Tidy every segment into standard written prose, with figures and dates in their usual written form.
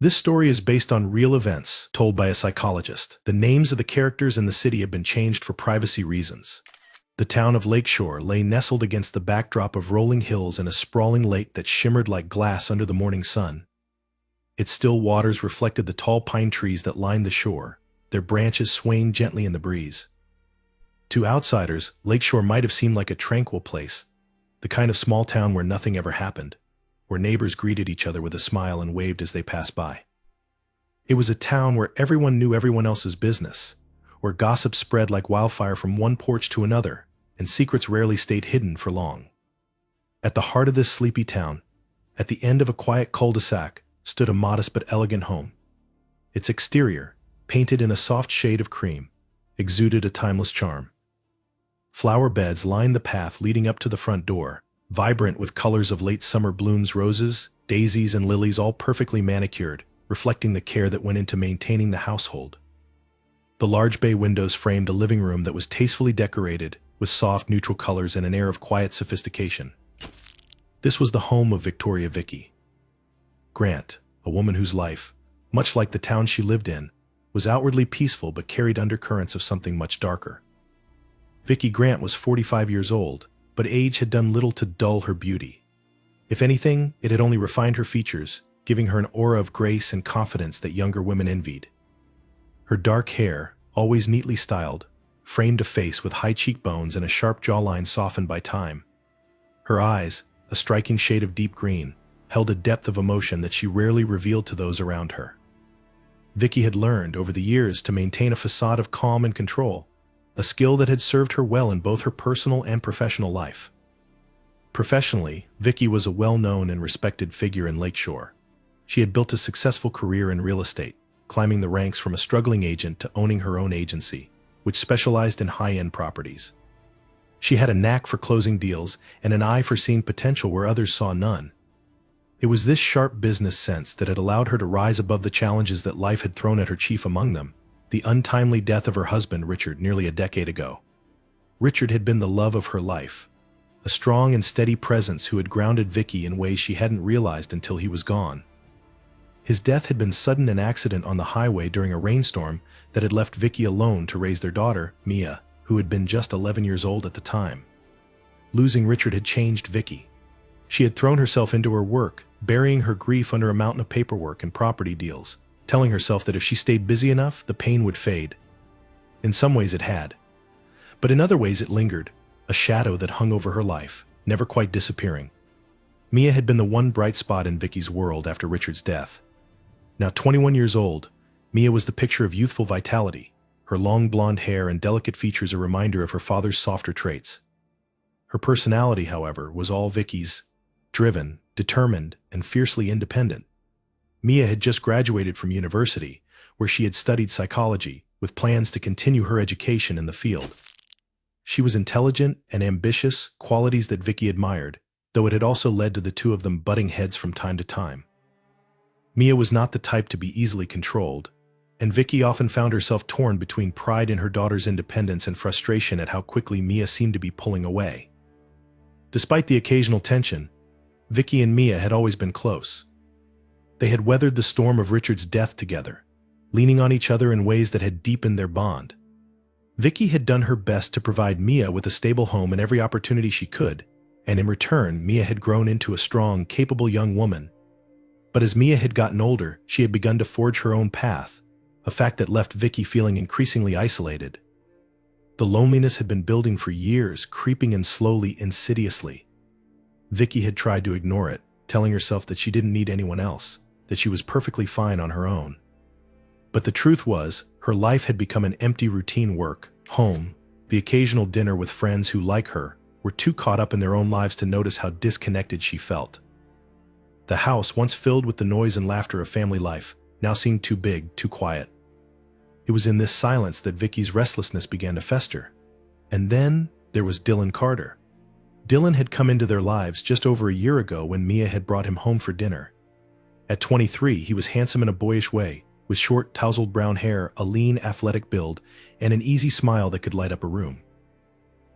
This story is based on real events told by a psychologist. The names of the characters in the city have been changed for privacy reasons. The town of Lakeshore lay nestled against the backdrop of rolling hills and a sprawling lake that shimmered like glass under the morning sun. Its still waters reflected the tall pine trees that lined the shore, their branches swaying gently in the breeze. To outsiders, Lakeshore might have seemed like a tranquil place, the kind of small town where nothing ever happened, where neighbors greeted each other with a smile and waved as they passed by. It was a town where everyone knew everyone else's business, where gossip spread like wildfire from one porch to another, and secrets rarely stayed hidden for long. At the heart of this sleepy town, at the end of a quiet cul-de-sac, stood a modest but elegant home. Its exterior, painted in a soft shade of cream, exuded a timeless charm. Flower beds lined the path leading up to the front door, vibrant with colors of late summer blooms, roses, daisies, and lilies, all perfectly manicured, reflecting the care that went into maintaining the household. The large bay windows framed a living room that was tastefully decorated with soft, neutral colors and an air of quiet sophistication. This was the home of Victoria Vicky Grant, a woman whose life, much like the town she lived in, was outwardly peaceful but carried undercurrents of something much darker. Vicky Grant was 45 years old, but age had done little to dull her beauty. If anything, it had only refined her features, giving her an aura of grace and confidence that younger women envied. Her dark hair, always neatly styled, framed a face with high cheekbones and a sharp jawline softened by time. Her eyes, a striking shade of deep green, held a depth of emotion that she rarely revealed to those around her. Vicky had learned, over the years, to maintain a facade of calm and control, a skill that had served her well in both her personal and professional life. Professionally, Vicky was a well-known and respected figure in Lakeshore. She had built a successful career in real estate, climbing the ranks from a struggling agent to owning her own agency, which specialized in high-end properties. She had a knack for closing deals and an eye for seeing potential where others saw none. It was this sharp business sense that had allowed her to rise above the challenges that life had thrown at her, chief among them the untimely death of her husband, Richard, nearly a decade ago. Richard had been the love of her life, a strong and steady presence who had grounded Vicky in ways she hadn't realized until he was gone. His death had been sudden, an accident on the highway during a rainstorm that had left Vicky alone to raise their daughter, Mia, who had been just 11 years old at the time. Losing Richard had changed Vicky. She had thrown herself into her work, burying her grief under a mountain of paperwork and property deals, telling herself that if she stayed busy enough, the pain would fade. In some ways it had, but in other ways it lingered, a shadow that hung over her life, never quite disappearing. Mia had been the one bright spot in Vicky's world after Richard's death. Now 21 years old, Mia was the picture of youthful vitality, her long blonde hair and delicate features a reminder of her father's softer traits. Her personality, however, was all Vicky's, driven, determined, and fiercely independent. Mia had just graduated from university, where she had studied psychology, with plans to continue her education in the field. She was intelligent and ambitious, qualities that Vicky admired, though it had also led to the two of them butting heads from time to time. Mia was not the type to be easily controlled, and Vicky often found herself torn between pride in her daughter's independence and frustration at how quickly Mia seemed to be pulling away. Despite the occasional tension, Vicky and Mia had always been close. They had weathered the storm of Richard's death together, leaning on each other in ways that had deepened their bond. Vicky had done her best to provide Mia with a stable home and every opportunity she could, and in return, Mia had grown into a strong, capable young woman. But as Mia had gotten older, she had begun to forge her own path, a fact that left Vicky feeling increasingly isolated. The loneliness had been building for years, creeping in slowly, insidiously. Vicky had tried to ignore it, telling herself that she didn't need anyone else, that she was perfectly fine on her own. But the truth was, her life had become an empty routine: work, home, the occasional dinner with friends who, like her, were too caught up in their own lives to notice how disconnected she felt. The house, once filled with the noise and laughter of family life, now seemed too big, too quiet. It was in this silence that Vicky's restlessness began to fester. And then there was Dylan Carter. Dylan had come into their lives just over a year ago when Mia had brought him home for dinner. At 23, he was handsome in a boyish way, with short, tousled brown hair, a lean, athletic build, and an easy smile that could light up a room.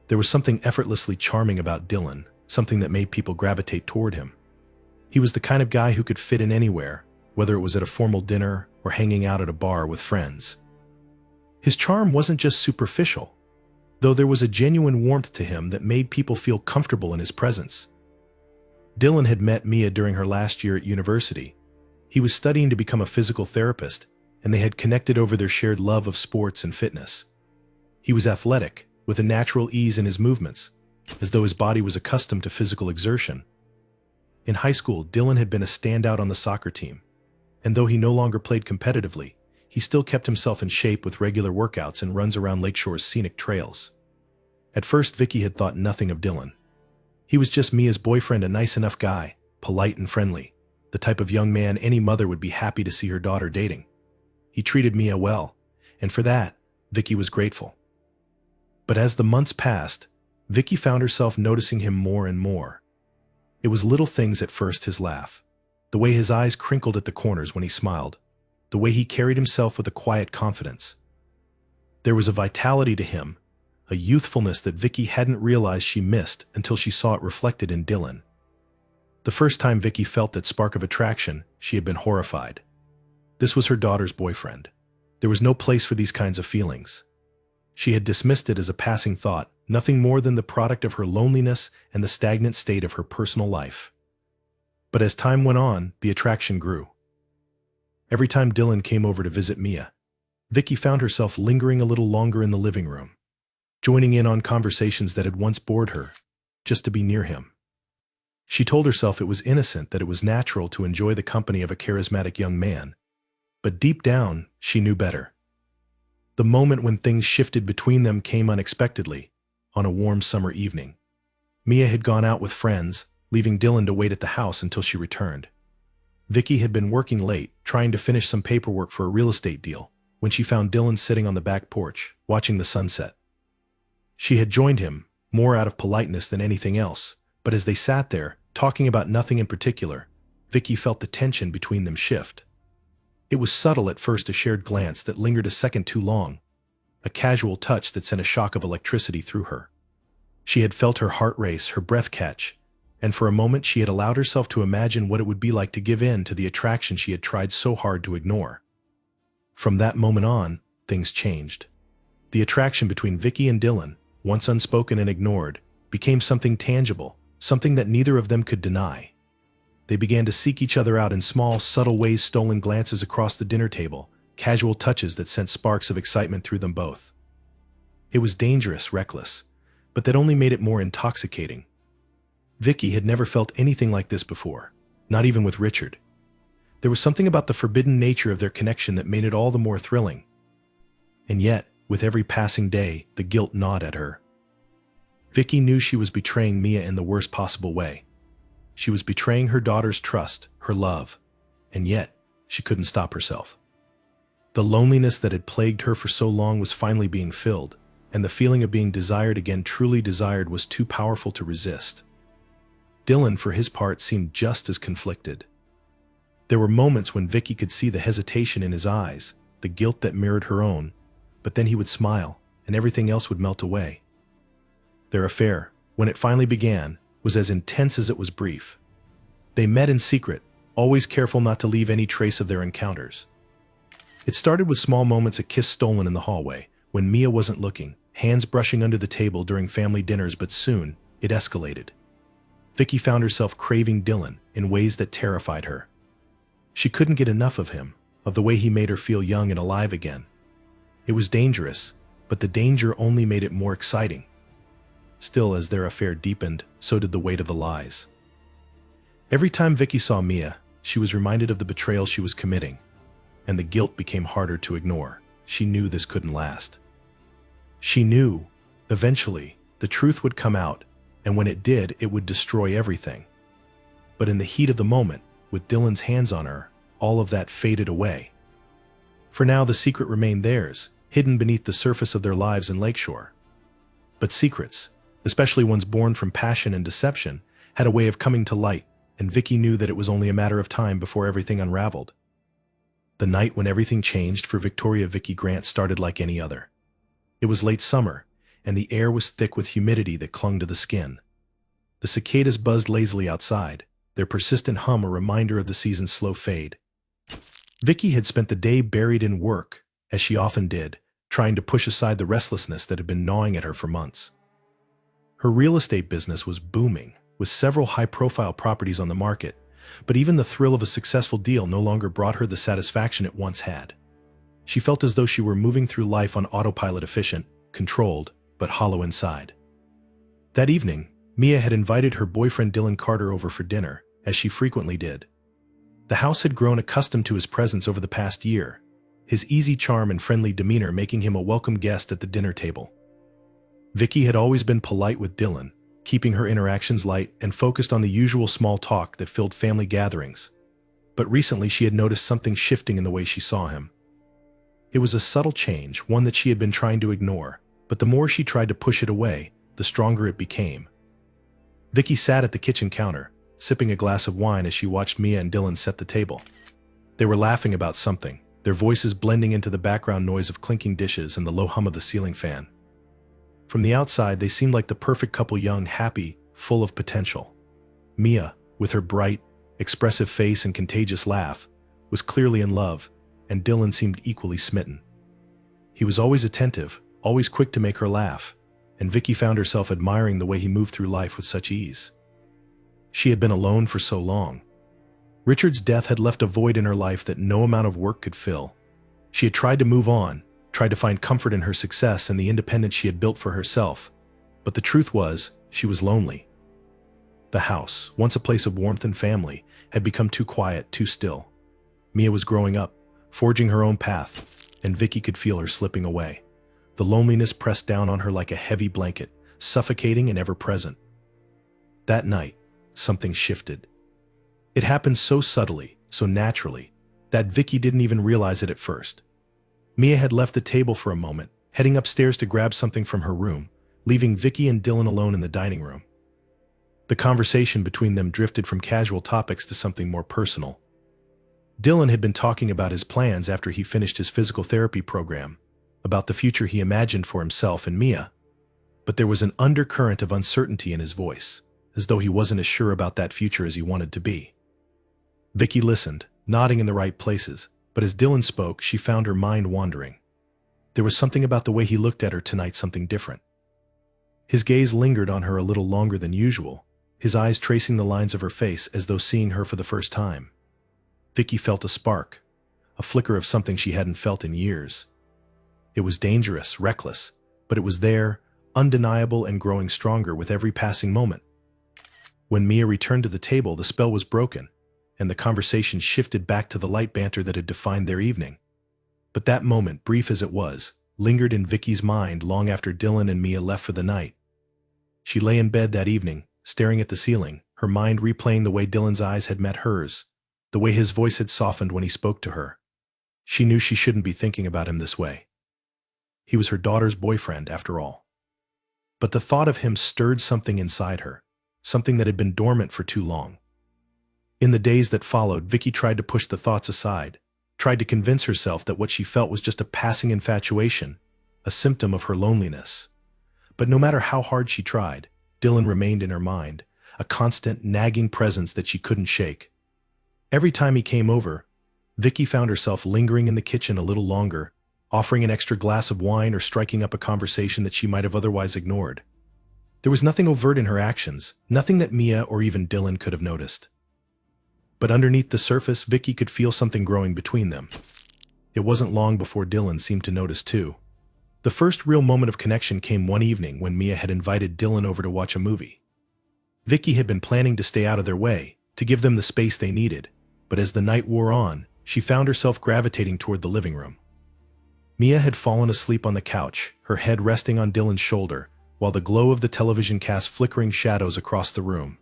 There was something effortlessly charming about Dylan, something that made people gravitate toward him. He was the kind of guy who could fit in anywhere, whether it was at a formal dinner or hanging out at a bar with friends. His charm wasn't just superficial, though there was a genuine warmth to him that made people feel comfortable in his presence. Dylan had met Mia during her last year at university. He was studying to become a physical therapist, and they had connected over their shared love of sports and fitness. He was athletic, with a natural ease in his movements, as though his body was accustomed to physical exertion. In high school, Dylan had been a standout on the soccer team, and though he no longer played competitively, he still kept himself in shape with regular workouts and runs around Lakeshore's scenic trails. At first, Vicky had thought nothing of Dylan. He was just Mia's boyfriend, a nice enough guy, polite and friendly, the type of young man any mother would be happy to see her daughter dating. He treated Mia well, and for that, Vicky was grateful. But as the months passed, Vicky found herself noticing him more and more. It was little things at first: his laugh, the way his eyes crinkled at the corners when he smiled, the way he carried himself with a quiet confidence. There was a vitality to him, a youthfulness that Vicky hadn't realized she missed until she saw it reflected in Dylan. The first time Vicky felt that spark of attraction, she had been horrified. This was her daughter's boyfriend. There was no place for these kinds of feelings. She had dismissed it as a passing thought, nothing more than the product of her loneliness and the stagnant state of her personal life. But as time went on, the attraction grew. Every time Dylan came over to visit Mia, Vicky found herself lingering a little longer in the living room, joining in on conversations that had once bored her, just to be near him. She told herself it was innocent, that it was natural to enjoy the company of a charismatic young man, but deep down, she knew better. The moment when things shifted between them came unexpectedly, on a warm summer evening. Mia had gone out with friends, leaving Dylan to wait at the house until she returned. Vicky had been working late, trying to finish some paperwork for a real estate deal, when she found Dylan sitting on the back porch, watching the sunset. She had joined him, more out of politeness than anything else, but as they sat there, talking about nothing in particular, Vicky felt the tension between them shift. It was subtle at first, a shared glance that lingered a second too long, a casual touch that sent a shock of electricity through her. She had felt her heart race, her breath catch, and for a moment she had allowed herself to imagine what it would be like to give in to the attraction she had tried so hard to ignore. From that moment on, things changed. The attraction between Vicky and Dylan, once unspoken and ignored, became something tangible, something that neither of them could deny. They began to seek each other out in small, subtle ways: stolen glances across the dinner table, casual touches that sent sparks of excitement through them both. It was dangerous, reckless, but that only made it more intoxicating. Vicky had never felt anything like this before, not even with Richard. There was something about the forbidden nature of their connection that made it all the more thrilling. And yet, with every passing day, the guilt gnawed at her. Vicky knew she was betraying Mia in the worst possible way. She was betraying her daughter's trust, her love, and yet she couldn't stop herself. The loneliness that had plagued her for so long was finally being filled, and the feeling of being desired again, truly desired, was too powerful to resist. Dylan, for his part, seemed just as conflicted. There were moments when Vicky could see the hesitation in his eyes, the guilt that mirrored her own, but then he would smile, and everything else would melt away. Their affair, when it finally began, was as intense as it was brief. They met in secret, always careful not to leave any trace of their encounters. It started with small moments: a kiss stolen in the hallway, when Mia wasn't looking, hands brushing under the table during family dinners, but soon, it escalated. Vicky found herself craving Dylan in ways that terrified her. She couldn't get enough of him, of the way he made her feel young and alive again. It was dangerous, but the danger only made it more exciting. Still, as their affair deepened, so did the weight of the lies. Every time Vicky saw Mia, she was reminded of the betrayal she was committing, and the guilt became harder to ignore. She knew this couldn't last. She knew, eventually, the truth would come out, and when it did, it would destroy everything. But in the heat of the moment, with Dylan's hands on her, all of that faded away. For now, the secret remained theirs, hidden beneath the surface of their lives in Lakeshore. But secrets, especially ones born from passion and deception, had a way of coming to light, and Vicky knew that it was only a matter of time before everything unraveled. The night when everything changed for Victoria Vicky Grant started like any other. It was late summer, and the air was thick with humidity that clung to the skin. The cicadas buzzed lazily outside, their persistent hum a reminder of the season's slow fade. Vicky had spent the day buried in work, as she often did, trying to push aside the restlessness that had been gnawing at her for months. Her real estate business was booming, with several high-profile properties on the market, but even the thrill of a successful deal no longer brought her the satisfaction it once had. She felt as though she were moving through life on autopilot, efficient, controlled, but hollow inside. That evening, Mia had invited her boyfriend Dylan Carter over for dinner, as she frequently did. The house had grown accustomed to his presence over the past year, his easy charm and friendly demeanor making him a welcome guest at the dinner table. Vicky had always been polite with Dylan, keeping her interactions light and focused on the usual small talk that filled family gatherings. But recently she had noticed something shifting in the way she saw him. It was a subtle change, one that she had been trying to ignore, but the more she tried to push it away, the stronger it became. Vicky sat at the kitchen counter, sipping a glass of wine as she watched Mia and Dylan set the table. They were laughing about something, their voices blending into the background noise of clinking dishes and the low hum of the ceiling fan. From the outside, they seemed like the perfect couple, young, happy, full of potential. Mia, with her bright, expressive face and contagious laugh, was clearly in love, and Dylan seemed equally smitten. He was always attentive, always quick to make her laugh, and Vicky found herself admiring the way he moved through life with such ease. She had been alone for so long. Richard's death had left a void in her life that no amount of work could fill. She had tried to move on, tried to find comfort in her success and the independence she had built for herself, but the truth was, she was lonely. The house, once a place of warmth and family, had become too quiet, too still. Mia was growing up, forging her own path, and Vicky could feel her slipping away. The loneliness pressed down on her like a heavy blanket, suffocating and ever-present. That night, something shifted. It happened so subtly, so naturally, that Vicky didn't even realize it at first. Mia had left the table for a moment, heading upstairs to grab something from her room, leaving Vicky and Dylan alone in the dining room. The conversation between them drifted from casual topics to something more personal. Dylan had been talking about his plans after he finished his physical therapy program, about the future he imagined for himself and Mia, but there was an undercurrent of uncertainty in his voice, as though he wasn't as sure about that future as he wanted to be. Vicky listened, nodding in the right places, but as Dylan spoke, she found her mind wandering. There was something about the way he looked at her tonight, something different. His gaze lingered on her a little longer than usual, his eyes tracing the lines of her face as though seeing her for the first time. Vicky felt a spark, a flicker of something she hadn't felt in years. It was dangerous, reckless, but it was there, undeniable and growing stronger with every passing moment. When Mia returned to the table, the spell was broken, and the conversation shifted back to the light banter that had defined their evening. But that moment, brief as it was, lingered in Vicky's mind long after Dylan and Mia left for the night. She lay in bed that evening, staring at the ceiling, her mind replaying the way Dylan's eyes had met hers, the way his voice had softened when he spoke to her. She knew she shouldn't be thinking about him this way. He was her daughter's boyfriend, after all. But the thought of him stirred something inside her, something that had been dormant for too long. In the days that followed, Vicky tried to push the thoughts aside, tried to convince herself that what she felt was just a passing infatuation, a symptom of her loneliness. But no matter how hard she tried, Dylan remained in her mind, a constant, nagging presence that she couldn't shake. Every time he came over, Vicky found herself lingering in the kitchen a little longer, offering an extra glass of wine or striking up a conversation that she might have otherwise ignored. There was nothing overt in her actions, nothing that Mia or even Dylan could have noticed. But underneath the surface, Vicky could feel something growing between them. It wasn't long before Dylan seemed to notice too. The first real moment of connection came one evening when Mia had invited Dylan over to watch a movie. Vicky had been planning to stay out of their way, to give them the space they needed, but as the night wore on, she found herself gravitating toward the living room. Mia had fallen asleep on the couch, her head resting on Dylan's shoulder, while the glow of the television cast flickering shadows across the room.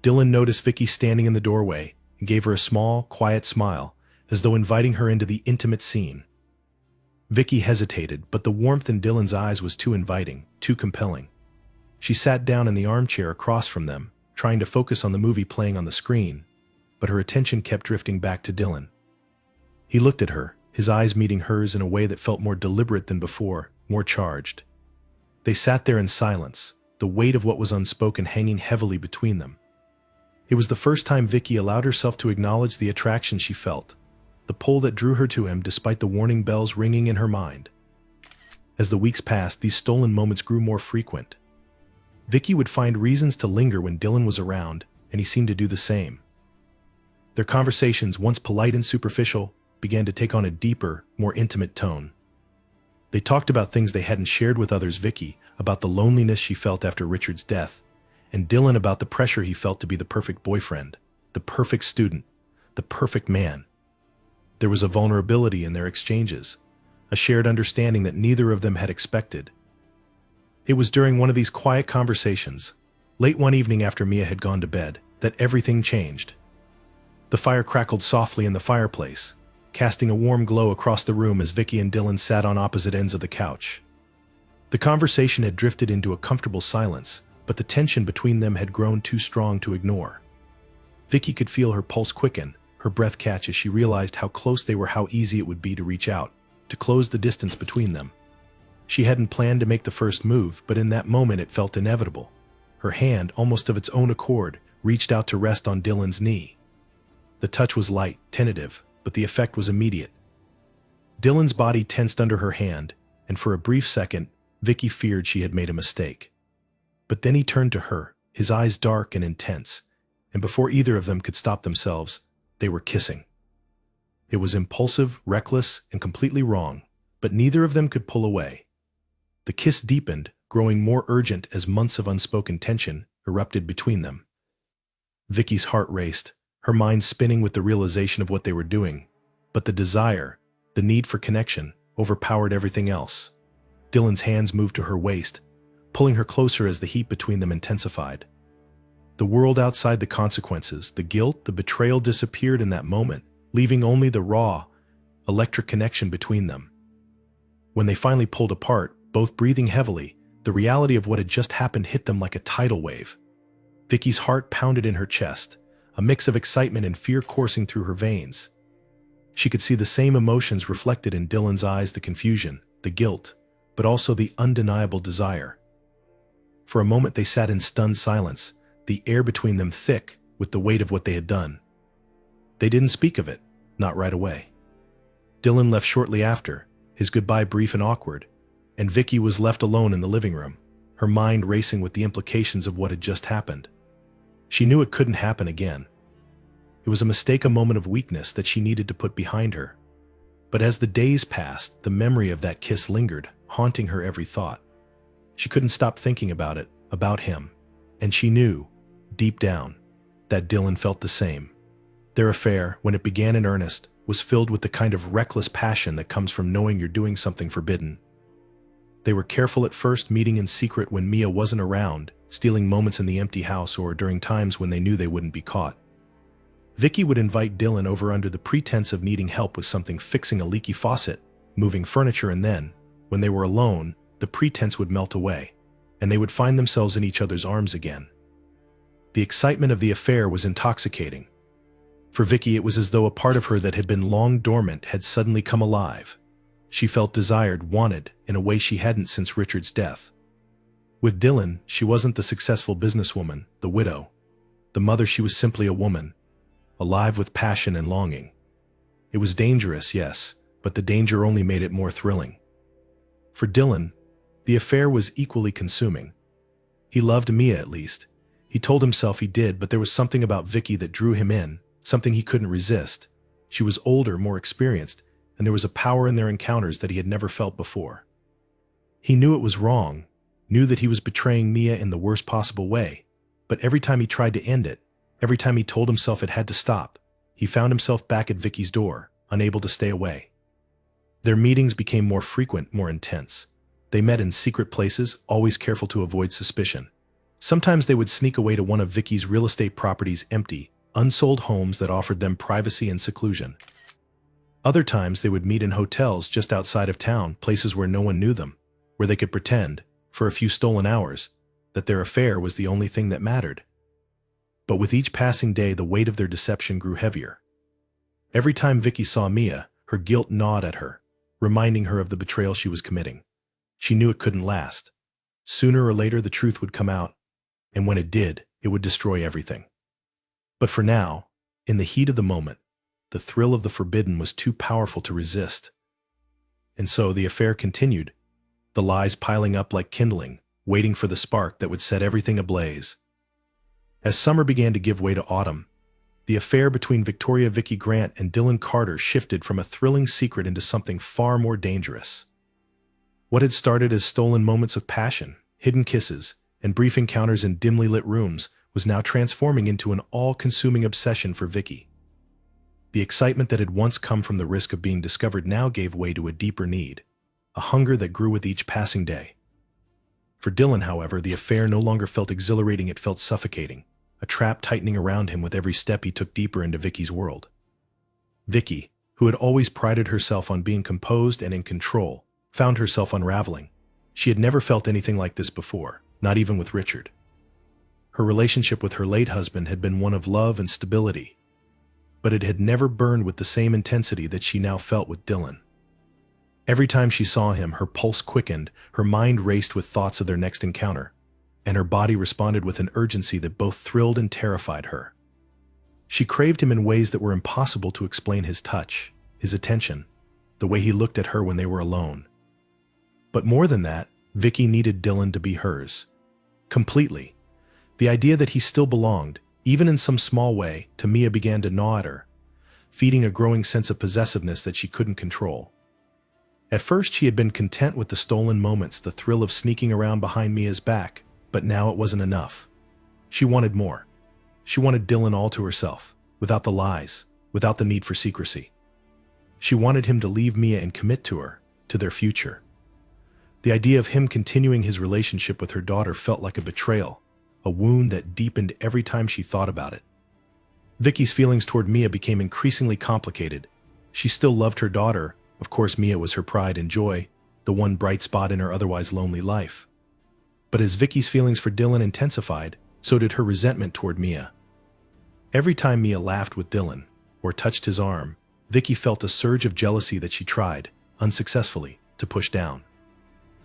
Dylan noticed Vicky standing in the doorway and gave her a small, quiet smile, as though inviting her into the intimate scene. Vicky hesitated, but the warmth in Dylan's eyes was too inviting, too compelling. She sat down in the armchair across from them, trying to focus on the movie playing on the screen, but her attention kept drifting back to Dylan. He looked at her, his eyes meeting hers in a way that felt more deliberate than before, more charged. They sat there in silence, the weight of what was unspoken hanging heavily between them. It was the first time Vicky allowed herself to acknowledge the attraction she felt, the pull that drew her to him despite the warning bells ringing in her mind. As the weeks passed, these stolen moments grew more frequent. Vicky would find reasons to linger when Dylan was around, and he seemed to do the same. Their conversations, once polite and superficial, began to take on a deeper, more intimate tone. They talked about things they hadn't shared with others: Vicky about the loneliness she felt after Richard's death, and Dylan about the pressure he felt to be the perfect boyfriend, the perfect student, the perfect man. There was a vulnerability in their exchanges, a shared understanding that neither of them had expected. It was during one of these quiet conversations, late one evening after Mia had gone to bed, that everything changed. The fire crackled softly in the fireplace, casting a warm glow across the room as Vicky and Dylan sat on opposite ends of the couch. The conversation had drifted into a comfortable silence, but the tension between them had grown too strong to ignore. Vicky could feel her pulse quicken, her breath catch as she realized how close they were, how easy it would be to reach out, to close the distance between them. She hadn't planned to make the first move, but in that moment it felt inevitable. Her hand, almost of its own accord, reached out to rest on Dylan's knee. The touch was light, tentative, but the effect was immediate. Dylan's body tensed under her hand, and for a brief second, Vicky feared she had made a mistake. But then he turned to her, his eyes dark and intense, and before either of them could stop themselves, they were kissing. It was impulsive, reckless, and completely wrong, but neither of them could pull away. The kiss deepened, growing more urgent as months of unspoken tension erupted between them. Vicky's heart raced, her mind spinning with the realization of what they were doing, but the desire, the need for connection, overpowered everything else. Dylan's hands moved to her waist, pulling her closer as the heat between them intensified. The world outside the consequences, the guilt, the betrayal disappeared in that moment, leaving only the raw, electric connection between them. When they finally pulled apart, both breathing heavily, the reality of what had just happened hit them like a tidal wave. Vicky's heart pounded in her chest, a mix of excitement and fear coursing through her veins. She could see the same emotions reflected in Dylan's eyes: the confusion, the guilt, but also the undeniable desire. For a moment they sat in stunned silence, the air between them thick with the weight of what they had done. They didn't speak of it, not right away. Dylan left shortly after, his goodbye brief and awkward, and Vicky was left alone in the living room, her mind racing with the implications of what had just happened. She knew it couldn't happen again. It was a mistake, a moment of weakness that she needed to put behind her. But as the days passed, the memory of that kiss lingered, haunting her every thought. She couldn't stop thinking about it, about him, and she knew, deep down, that Dylan felt the same. Their affair, when it began in earnest, was filled with the kind of reckless passion that comes from knowing you're doing something forbidden. They were careful at first, meeting in secret when Mia wasn't around, stealing moments in the empty house or during times when they knew they wouldn't be caught. Vicky would invite Dylan over under the pretense of needing help with something, fixing a leaky faucet, moving furniture, and then, when they were alone, the pretense would melt away, and they would find themselves in each other's arms again. The excitement of the affair was intoxicating. For Vicky, it was as though a part of her that had been long dormant had suddenly come alive. She felt desired, wanted, in a way she hadn't since Richard's death. With Dylan, she wasn't the successful businesswoman, the widow, the mother. She was simply a woman, alive with passion and longing. It was dangerous, yes, but the danger only made it more thrilling. For Dylan, the affair was equally consuming. He loved Mia, at least. He told himself he did, but there was something about Vicky that drew him in, something he couldn't resist. She was older, more experienced, and there was a power in their encounters that he had never felt before. He knew it was wrong, knew that he was betraying Mia in the worst possible way, but every time he tried to end it, every time he told himself it had to stop, he found himself back at Vicky's door, unable to stay away. Their meetings became more frequent, more intense. They met in secret places, always careful to avoid suspicion. Sometimes they would sneak away to one of Vicky's real estate properties, empty, unsold homes that offered them privacy and seclusion. Other times they would meet in hotels just outside of town, places where no one knew them, where they could pretend, for a few stolen hours, that their affair was the only thing that mattered. But with each passing day, the weight of their deception grew heavier. Every time Vicky saw Mia, her guilt gnawed at her, reminding her of the betrayal she was committing. She knew it couldn't last. Sooner or later, the truth would come out, and when it did, it would destroy everything. But for now, in the heat of the moment, The thrill of the forbidden was too powerful to resist. And so the affair continued, the lies piling up like kindling, waiting for the spark that would set everything ablaze. As summer began to give way to autumn, the affair between Victoria Vicky Grant and Dylan Carter shifted from a thrilling secret into something far more dangerous. What had started as stolen moments of passion, hidden kisses, and brief encounters in dimly lit rooms was now transforming into an all-consuming obsession for Vicky. The excitement that had once come from the risk of being discovered now gave way to a deeper need, a hunger that grew with each passing day. For Dylan, however, the affair no longer felt exhilarating, it felt suffocating, a trap tightening around him with every step he took deeper into Vicky's world. Vicky, who had always prided herself on being composed and in control, found herself unraveling. She had never felt anything like this before, not even with Richard. Her relationship with her late husband had been one of love and stability, but it had never burned with the same intensity that she now felt with Dylan. Every time she saw him, her pulse quickened, her mind raced with thoughts of their next encounter, and her body responded with an urgency that both thrilled and terrified her. She craved him in ways that were impossible to explain: his touch, his attention, the way he looked at her when they were alone. But more than that, Vicky needed Dylan to be hers. Completely. The idea that he still belonged, even in some small way, to Mia began to gnaw at her, feeding a growing sense of possessiveness that she couldn't control. At first she had been content with the stolen moments, the thrill of sneaking around behind Mia's back, but now it wasn't enough. She wanted more. She wanted Dylan all to herself, without the lies, without the need for secrecy. She wanted him to leave Mia and commit to her, to their future. The idea of him continuing his relationship with her daughter felt like a betrayal, a wound that deepened every time she thought about it. Vicky's feelings toward Mia became increasingly complicated. She still loved her daughter. Of course, Mia was her pride and joy, the one bright spot in her otherwise lonely life. But as Vicky's feelings for Dylan intensified, so did her resentment toward Mia. Every time Mia laughed with Dylan, or touched his arm, Vicky felt a surge of jealousy that she tried, unsuccessfully, to push down.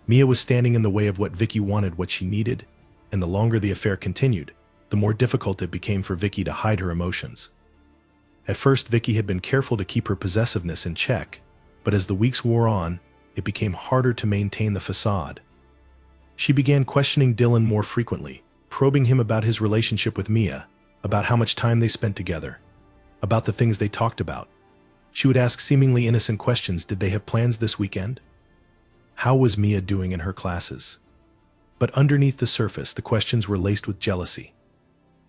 Mia was standing in the way of what Vicky wanted, what she needed, and the longer the affair continued, the more difficult it became for Vicky to hide her emotions. At first, Vicky had been careful to keep her possessiveness in check, but as the weeks wore on, it became harder to maintain the facade. She began questioning Dylan more frequently, probing him about his relationship with Mia, about how much time they spent together, about the things they talked about. She would ask seemingly innocent questions: did they have plans this weekend? How was Mia doing in her classes? But underneath the surface, the questions were laced with jealousy.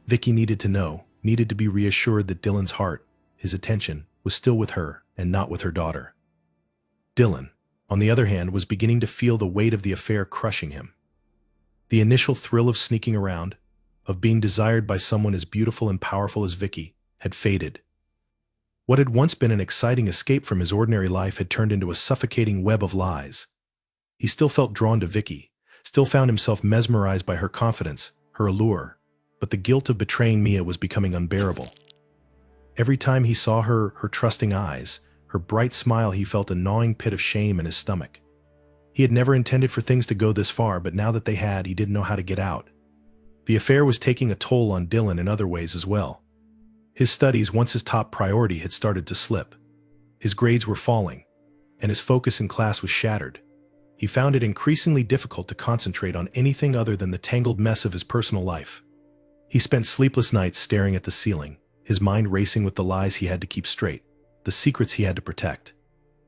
Vicky needed to know, needed to be reassured that Dylan's heart, his attention, was still with her and not with her daughter. Dylan, on the other hand, was beginning to feel the weight of the affair crushing him. The initial thrill of sneaking around, of being desired by someone as beautiful and powerful as Vicky, had faded. What had once been an exciting escape from his ordinary life had turned into a suffocating web of lies. He still felt drawn to Vicky, still found himself mesmerized by her confidence, her allure, but the guilt of betraying Mia was becoming unbearable. Every time he saw her trusting eyes, her bright smile, he felt a gnawing pit of shame in his stomach. He had never intended for things to go this far, but now that they had, he didn't know how to get out. The affair was taking a toll on Dylan in other ways as well. His studies, once his top priority, had started to slip. His grades were falling, and his focus in class was shattered. He found it increasingly difficult to concentrate on anything other than the tangled mess of his personal life. He spent sleepless nights staring at the ceiling, his mind racing with the lies he had to keep straight, the secrets he had to protect.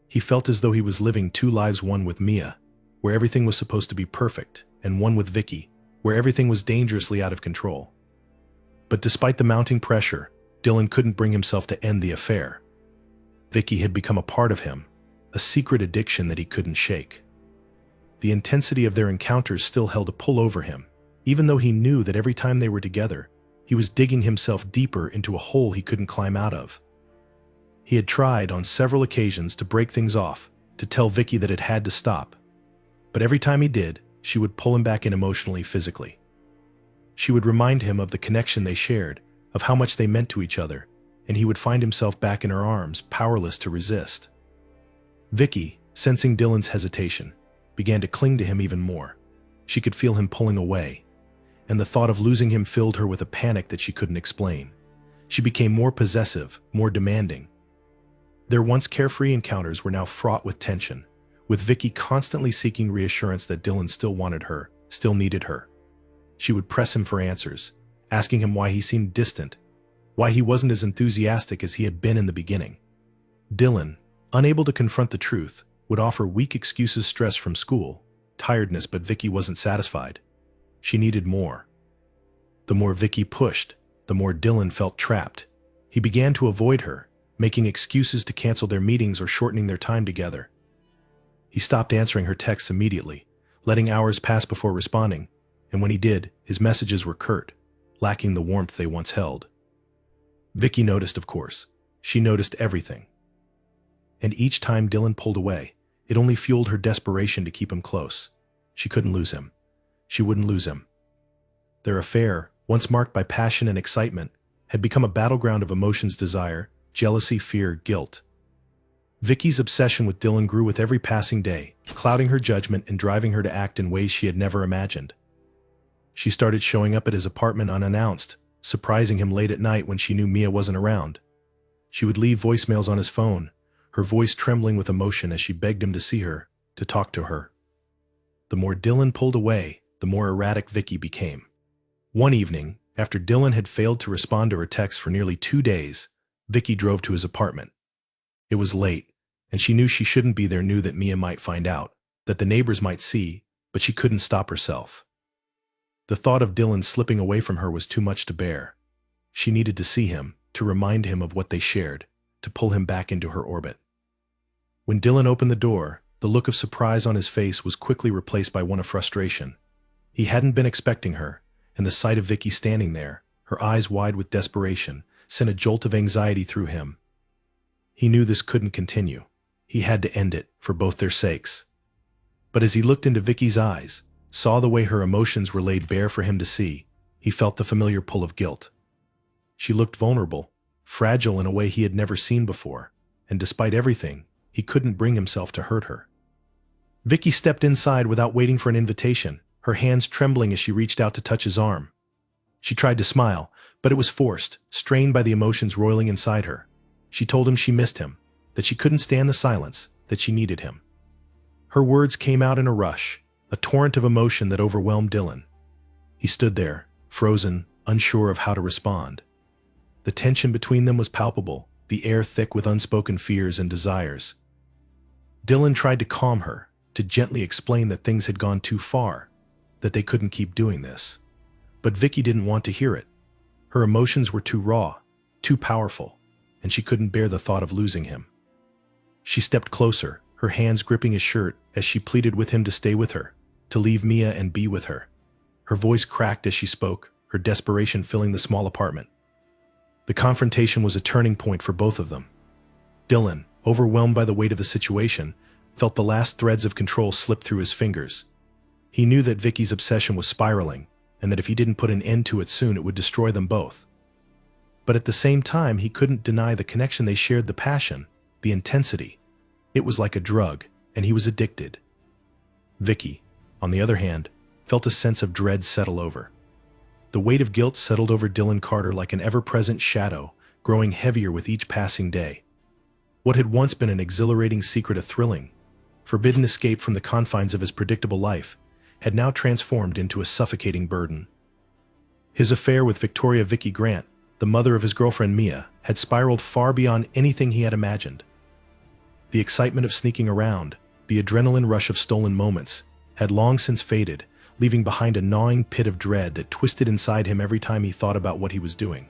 He felt as though he was living two lives, one with Mia, where everything was supposed to be perfect, and one with Vicky, where everything was dangerously out of control. But despite the mounting pressure, Dylan couldn't bring himself to end the affair. Vicky had become a part of him, a secret addiction that he couldn't shake. The intensity of their encounters still held a pull over him, even though he knew that every time they were together, he was digging himself deeper into a hole he couldn't climb out of. He had tried on several occasions to break things off, to tell Vicky that it had to stop. But every time he did, she would pull him back in emotionally, physically. She would remind him of the connection they shared, of how much they meant to each other, and he would find himself back in her arms, powerless to resist. Vicky, sensing Dylan's hesitation, began to cling to him even more. She could feel him pulling away, and the thought of losing him filled her with a panic that she couldn't explain. She became more possessive, more demanding, Their once carefree encounters were now fraught with tension, with Vicky constantly seeking reassurance that Dylan still wanted her, still needed her. She would press him for answers, asking him why he seemed distant, why he wasn't as enthusiastic as he had been in the beginning. Dylan, unable to confront the truth, would offer weak excuses: stress from school, tiredness, but Vicky wasn't satisfied. She needed more. The more Vicky pushed, the more Dylan felt trapped. He began to avoid her, making excuses to cancel their meetings or shortening their time together. He stopped answering her texts immediately, letting hours pass before responding, and when he did, his messages were curt, lacking the warmth they once held. Vicky noticed, of course. She noticed everything. And each time Dylan pulled away, it only fueled her desperation to keep him close. She couldn't lose him. She wouldn't lose him. Their affair, once marked by passion and excitement, had become a battleground of emotions: desire, jealousy, fear, guilt. Vicky's obsession with Dylan grew with every passing day, clouding her judgment and driving her to act in ways she had never imagined. She started showing up at his apartment unannounced, surprising him late at night when she knew Mia wasn't around. She would leave voicemails on his phone, her voice trembling with emotion as she begged him to see her, to talk to her. The more Dylan pulled away, the more erratic Vicky became. One evening, after Dylan had failed to respond to her texts for nearly 2 days, Vicky drove to his apartment. It was late, and she knew she shouldn't be there, knew that Mia might find out, that the neighbors might see, but she couldn't stop herself. The thought of Dylan slipping away from her was too much to bear. She needed to see him, to remind him of what they shared, to pull him back into her orbit. When Dylan opened the door, the look of surprise on his face was quickly replaced by one of frustration. He hadn't been expecting her, and the sight of Vicky standing there, her eyes wide with desperation, sent a jolt of anxiety through him. He knew this couldn't continue. He had to end it, for both their sakes. But as he looked into Vicky's eyes, saw the way her emotions were laid bare for him to see, he felt the familiar pull of guilt. She looked vulnerable, fragile in a way he had never seen before, and despite everything, he couldn't bring himself to hurt her. Vicky stepped inside without waiting for an invitation, her hands trembling as she reached out to touch his arm. She tried to smile, but it was forced, strained by the emotions roiling inside her. She told him she missed him, that she couldn't stand the silence, that she needed him. Her words came out in a rush, a torrent of emotion that overwhelmed Dylan. He stood there, frozen, unsure of how to respond. The tension between them was palpable, the air thick with unspoken fears and desires. Dylan tried to calm her, to gently explain that things had gone too far, that they couldn't keep doing this. But Vicky didn't want to hear it. Her emotions were too raw, too powerful, and she couldn't bear the thought of losing him. She stepped closer, her hands gripping his shirt as she pleaded with him to stay with her, to leave Mia and be with her. Her voice cracked as she spoke, her desperation filling the small apartment. The confrontation was a turning point for both of them. Dylan, overwhelmed by the weight of the situation, felt the last threads of control slip through his fingers. He knew that Vicky's obsession was spiraling, and that if he didn't put an end to it soon, it would destroy them both. But at the same time, he couldn't deny the connection they shared, the passion, the intensity. It was like a drug, and he was addicted. Vicky, on the other hand, felt a sense of dread settle over. The weight of guilt settled over Dylan Carter like an ever-present shadow, growing heavier with each passing day. What had once been an exhilarating secret, a thrilling, forbidden escape from the confines of his predictable life, had now transformed into a suffocating burden. His affair with Victoria Vicky Grant, the mother of his girlfriend Mia, had spiraled far beyond anything he had imagined. The excitement of sneaking around, the adrenaline rush of stolen moments, had long since faded, leaving behind a gnawing pit of dread that twisted inside him every time he thought about what he was doing.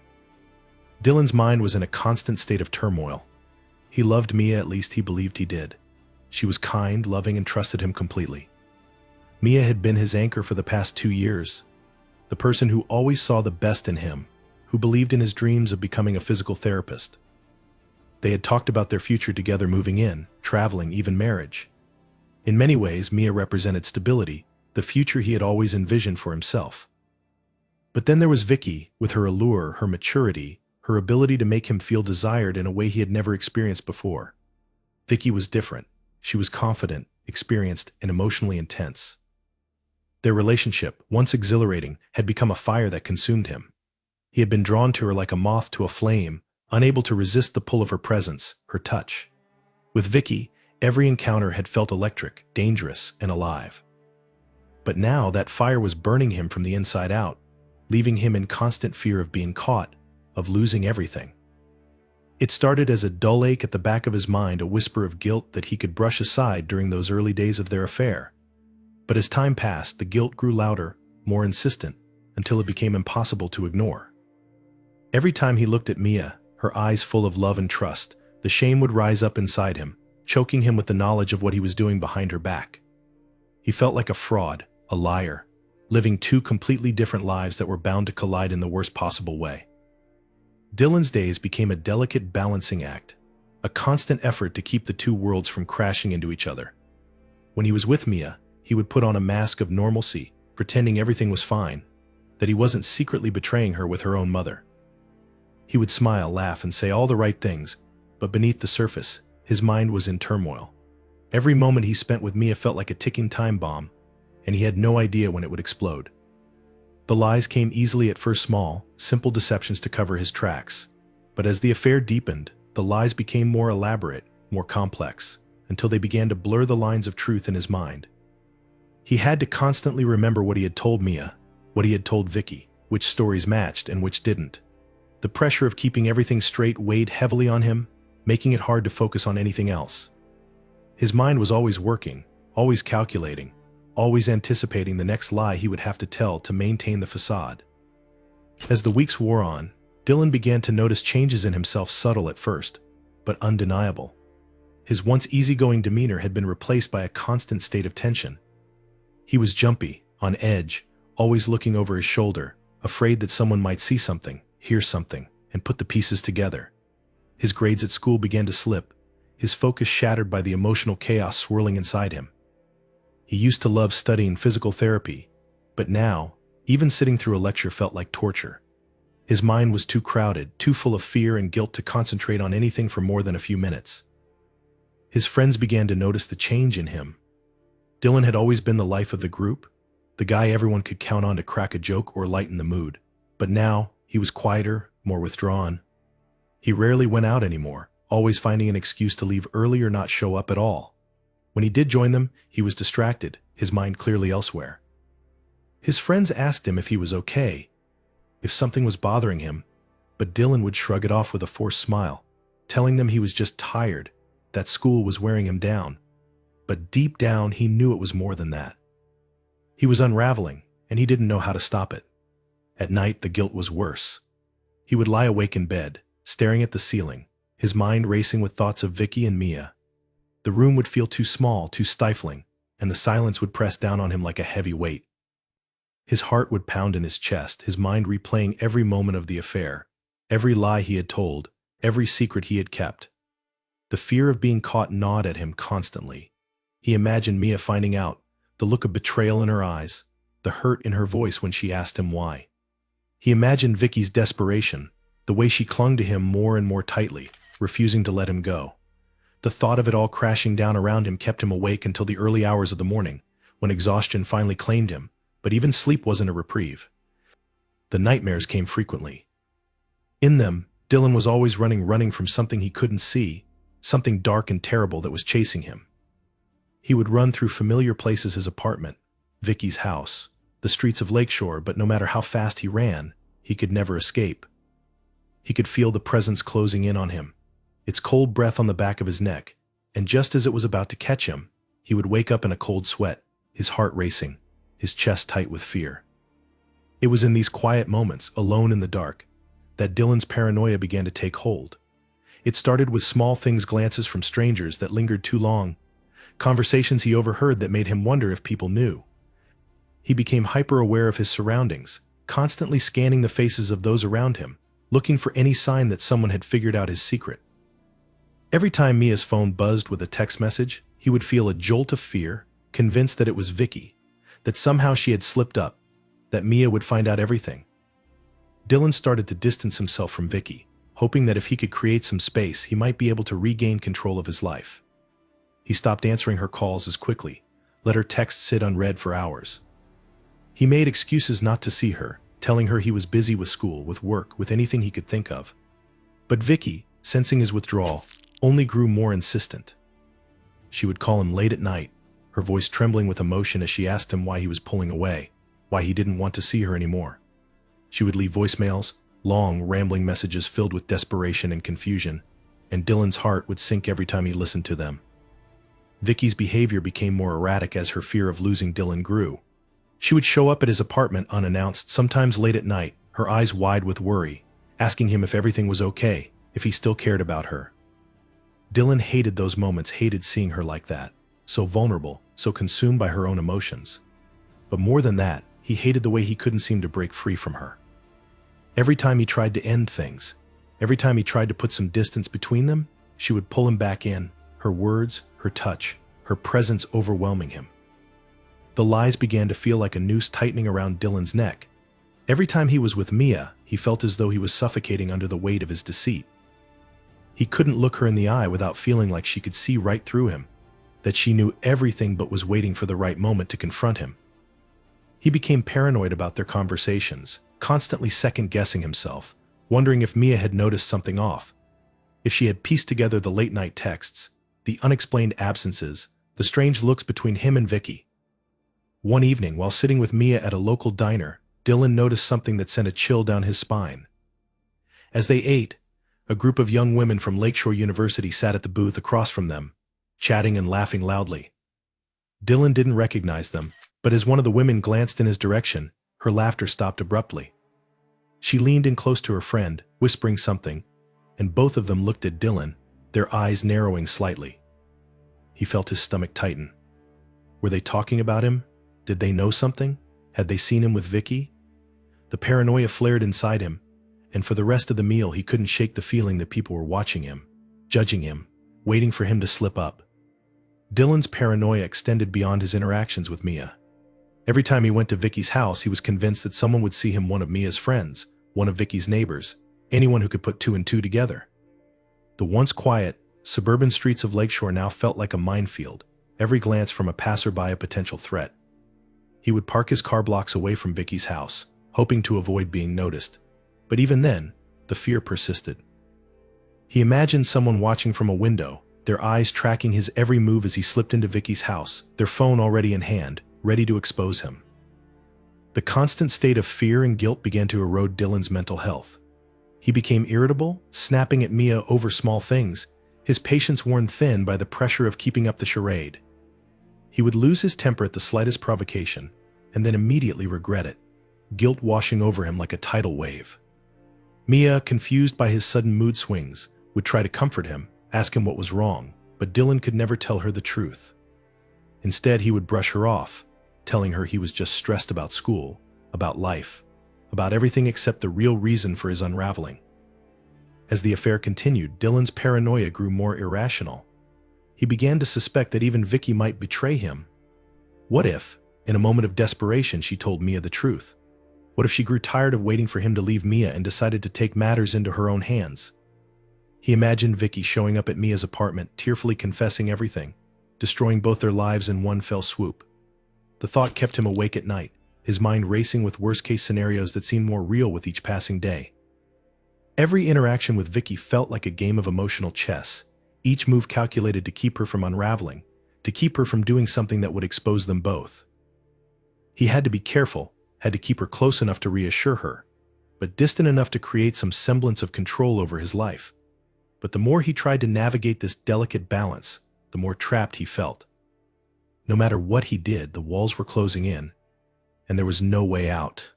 Dylan's mind was in a constant state of turmoil. He loved Mia, at least he believed he did. She was kind, loving, and trusted him completely. Mia had been his anchor for the past 2 years, the person who always saw the best in him, who believed in his dreams of becoming a physical therapist. They had talked about their future together, moving in, traveling, even marriage. In many ways, Mia represented stability, the future he had always envisioned for himself. But then there was Vicky, with her allure, her maturity, her ability to make him feel desired in a way he had never experienced before. Vicky was different. She was confident, experienced, and emotionally intense. Their relationship, once exhilarating, had become a fire that consumed him. He had been drawn to her like a moth to a flame, unable to resist the pull of her presence, her touch. With Vicky, every encounter had felt electric, dangerous, and alive. But now that fire was burning him from the inside out, leaving him in constant fear of being caught, of losing everything. It started as a dull ache at the back of his mind, a whisper of guilt that he could brush aside during those early days of their affair. But as time passed, the guilt grew louder, more insistent, until it became impossible to ignore. Every time he looked at Mia, her eyes full of love and trust, the shame would rise up inside him, choking him with the knowledge of what he was doing behind her back. He felt like a fraud, a liar, living two completely different lives that were bound to collide in the worst possible way. Dylan's days became a delicate balancing act, a constant effort to keep the two worlds from crashing into each other. When he was with Mia, he would put on a mask of normalcy, pretending everything was fine, that he wasn't secretly betraying her with her own mother. He would smile, laugh, and say all the right things, but beneath the surface, his mind was in turmoil. Every moment he spent with Mia felt like a ticking time bomb, and he had no idea when it would explode. The lies came easily at first, small, simple deceptions to cover his tracks. But as the affair deepened, the lies became more elaborate, more complex, until they began to blur the lines of truth in his mind. He had to constantly remember what he had told Mia, what he had told Vicky, which stories matched and which didn't. The pressure of keeping everything straight weighed heavily on him, making it hard to focus on anything else. His mind was always working, always calculating, always anticipating the next lie he would have to tell to maintain the facade. As the weeks wore on, Dylan began to notice changes in himself, subtle at first, but undeniable. His once easygoing demeanor had been replaced by a constant state of tension. He was jumpy, on edge, always looking over his shoulder, afraid that someone might see something, hear something, and put the pieces together. His grades at school began to slip, his focus shattered by the emotional chaos swirling inside him. He used to love studying physical therapy, but now, even sitting through a lecture felt like torture. His mind was too crowded, too full of fear and guilt to concentrate on anything for more than a few minutes. His friends began to notice the change in him. Dylan had always been the life of the group, the guy everyone could count on to crack a joke or lighten the mood. But now, he was quieter, more withdrawn. He rarely went out anymore, always finding an excuse to leave early or not show up at all. When he did join them, he was distracted, his mind clearly elsewhere. His friends asked him if he was okay, if something was bothering him, but Dylan would shrug it off with a forced smile, telling them he was just tired, that school was wearing him down. But deep down, he knew it was more than that. He was unraveling, and he didn't know how to stop it. At night, the guilt was worse. He would lie awake in bed, staring at the ceiling, his mind racing with thoughts of Vicky and Mia. The room would feel too small, too stifling, and the silence would press down on him like a heavy weight. His heart would pound in his chest, his mind replaying every moment of the affair, every lie he had told, every secret he had kept. The fear of being caught gnawed at him constantly. He imagined Mia finding out, the look of betrayal in her eyes, the hurt in her voice when she asked him why. He imagined Vicky's desperation, the way she clung to him more and more tightly, refusing to let him go. The thought of it all crashing down around him kept him awake until the early hours of the morning, when exhaustion finally claimed him, but even sleep wasn't a reprieve. The nightmares came frequently. In them, Dylan was always running from something he couldn't see, something dark and terrible that was chasing him. He would run through familiar places, his apartment, Vicky's house, the streets of Lakeshore, but no matter how fast he ran, he could never escape. He could feel the presence closing in on him, its cold breath on the back of his neck, and just as it was about to catch him, he would wake up in a cold sweat, his heart racing, his chest tight with fear. It was in these quiet moments, alone in the dark, that Dylan's paranoia began to take hold. It started with small things, glances from strangers that lingered too long, conversations he overheard that made him wonder if people knew. He became hyper-aware of his surroundings, constantly scanning the faces of those around him, looking for any sign that someone had figured out his secret. Every time Mia's phone buzzed with a text message, he would feel a jolt of fear, convinced that it was Vicky, that somehow she had slipped up, that Mia would find out everything. Dylan started to distance himself from Vicky, hoping that if he could create some space, he might be able to regain control of his life. He stopped answering her calls as quickly, let her texts sit unread for hours. He made excuses not to see her, telling her he was busy with school, with work, with anything he could think of. But Vicky, sensing his withdrawal, only grew more insistent. She would call him late at night, her voice trembling with emotion as she asked him why he was pulling away, why he didn't want to see her anymore. She would leave voicemails, long, rambling messages filled with desperation and confusion, and Dylan's heart would sink every time he listened to them. Vicky's behavior became more erratic as her fear of losing Dylan grew. She would show up at his apartment unannounced, sometimes late at night, her eyes wide with worry, asking him if everything was okay, if he still cared about her. Dylan hated those moments, hated seeing her like that, so vulnerable, so consumed by her own emotions. But more than that, he hated the way he couldn't seem to break free from her. Every time he tried to end things, every time he tried to put some distance between them, she would pull him back in, her words, her touch, her presence overwhelming him. The lies began to feel like a noose tightening around Dylan's neck. Every time he was with Mia, he felt as though he was suffocating under the weight of his deceit. He couldn't look her in the eye without feeling like she could see right through him, that she knew everything but was waiting for the right moment to confront him. He became paranoid about their conversations, constantly second-guessing himself, wondering if Mia had noticed something off, if she had pieced together the late-night texts, the unexplained absences, the strange looks between him and Vicky. One evening, while sitting with Mia at a local diner, Dylan noticed something that sent a chill down his spine. As they ate, a group of young women from Lakeshore University sat at the booth across from them, chatting and laughing loudly. Dylan didn't recognize them, but as one of the women glanced in his direction, her laughter stopped abruptly. She leaned in close to her friend, whispering something, and both of them looked at Dylan, their eyes narrowing slightly. He felt his stomach tighten. Were they talking about him? Did they know something? Had they seen him with Vicky? The paranoia flared inside him, and for the rest of the meal he couldn't shake the feeling that people were watching him, judging him, waiting for him to slip up. Dylan's paranoia extended beyond his interactions with Mia. Every time he went to Vicky's house, he was convinced that someone would see him one of Mia's friends, one of Vicky's neighbors, anyone who could put two and two together. The once quiet, suburban streets of Lakeshore now felt like a minefield, every glance from a passerby a potential threat. He would park his car blocks away from Vicky's house, hoping to avoid being noticed. But even then, the fear persisted. He imagined someone watching from a window, their eyes tracking his every move as he slipped into Vicky's house, their phone already in hand, ready to expose him. The constant state of fear and guilt began to erode Dylan's mental health. He became irritable, snapping at Mia over small things, his patience worn thin by the pressure of keeping up the charade. He would lose his temper at the slightest provocation, and then immediately regret it, guilt washing over him like a tidal wave. Mia, confused by his sudden mood swings, would try to comfort him, ask him what was wrong, but Dylan could never tell her the truth. Instead, he would brush her off, telling her he was just stressed about school, about life, about everything except the real reason for his unraveling. As the affair continued, Dylan's paranoia grew more irrational. He began to suspect that even Vicky might betray him. What if, in a moment of desperation, she told Mia the truth? What if she grew tired of waiting for him to leave Mia and decided to take matters into her own hands? He imagined Vicky showing up at Mia's apartment, tearfully confessing everything, destroying both their lives in one fell swoop. The thought kept him awake at night, his mind racing with worst-case scenarios that seemed more real with each passing day. Every interaction with Vicky felt like a game of emotional chess, each move calculated to keep her from unraveling, to keep her from doing something that would expose them both. He had to be careful, had to keep her close enough to reassure her, but distant enough to create some semblance of control over his life. But the more he tried to navigate this delicate balance, the more trapped he felt. No matter what he did, the walls were closing in, and there was no way out.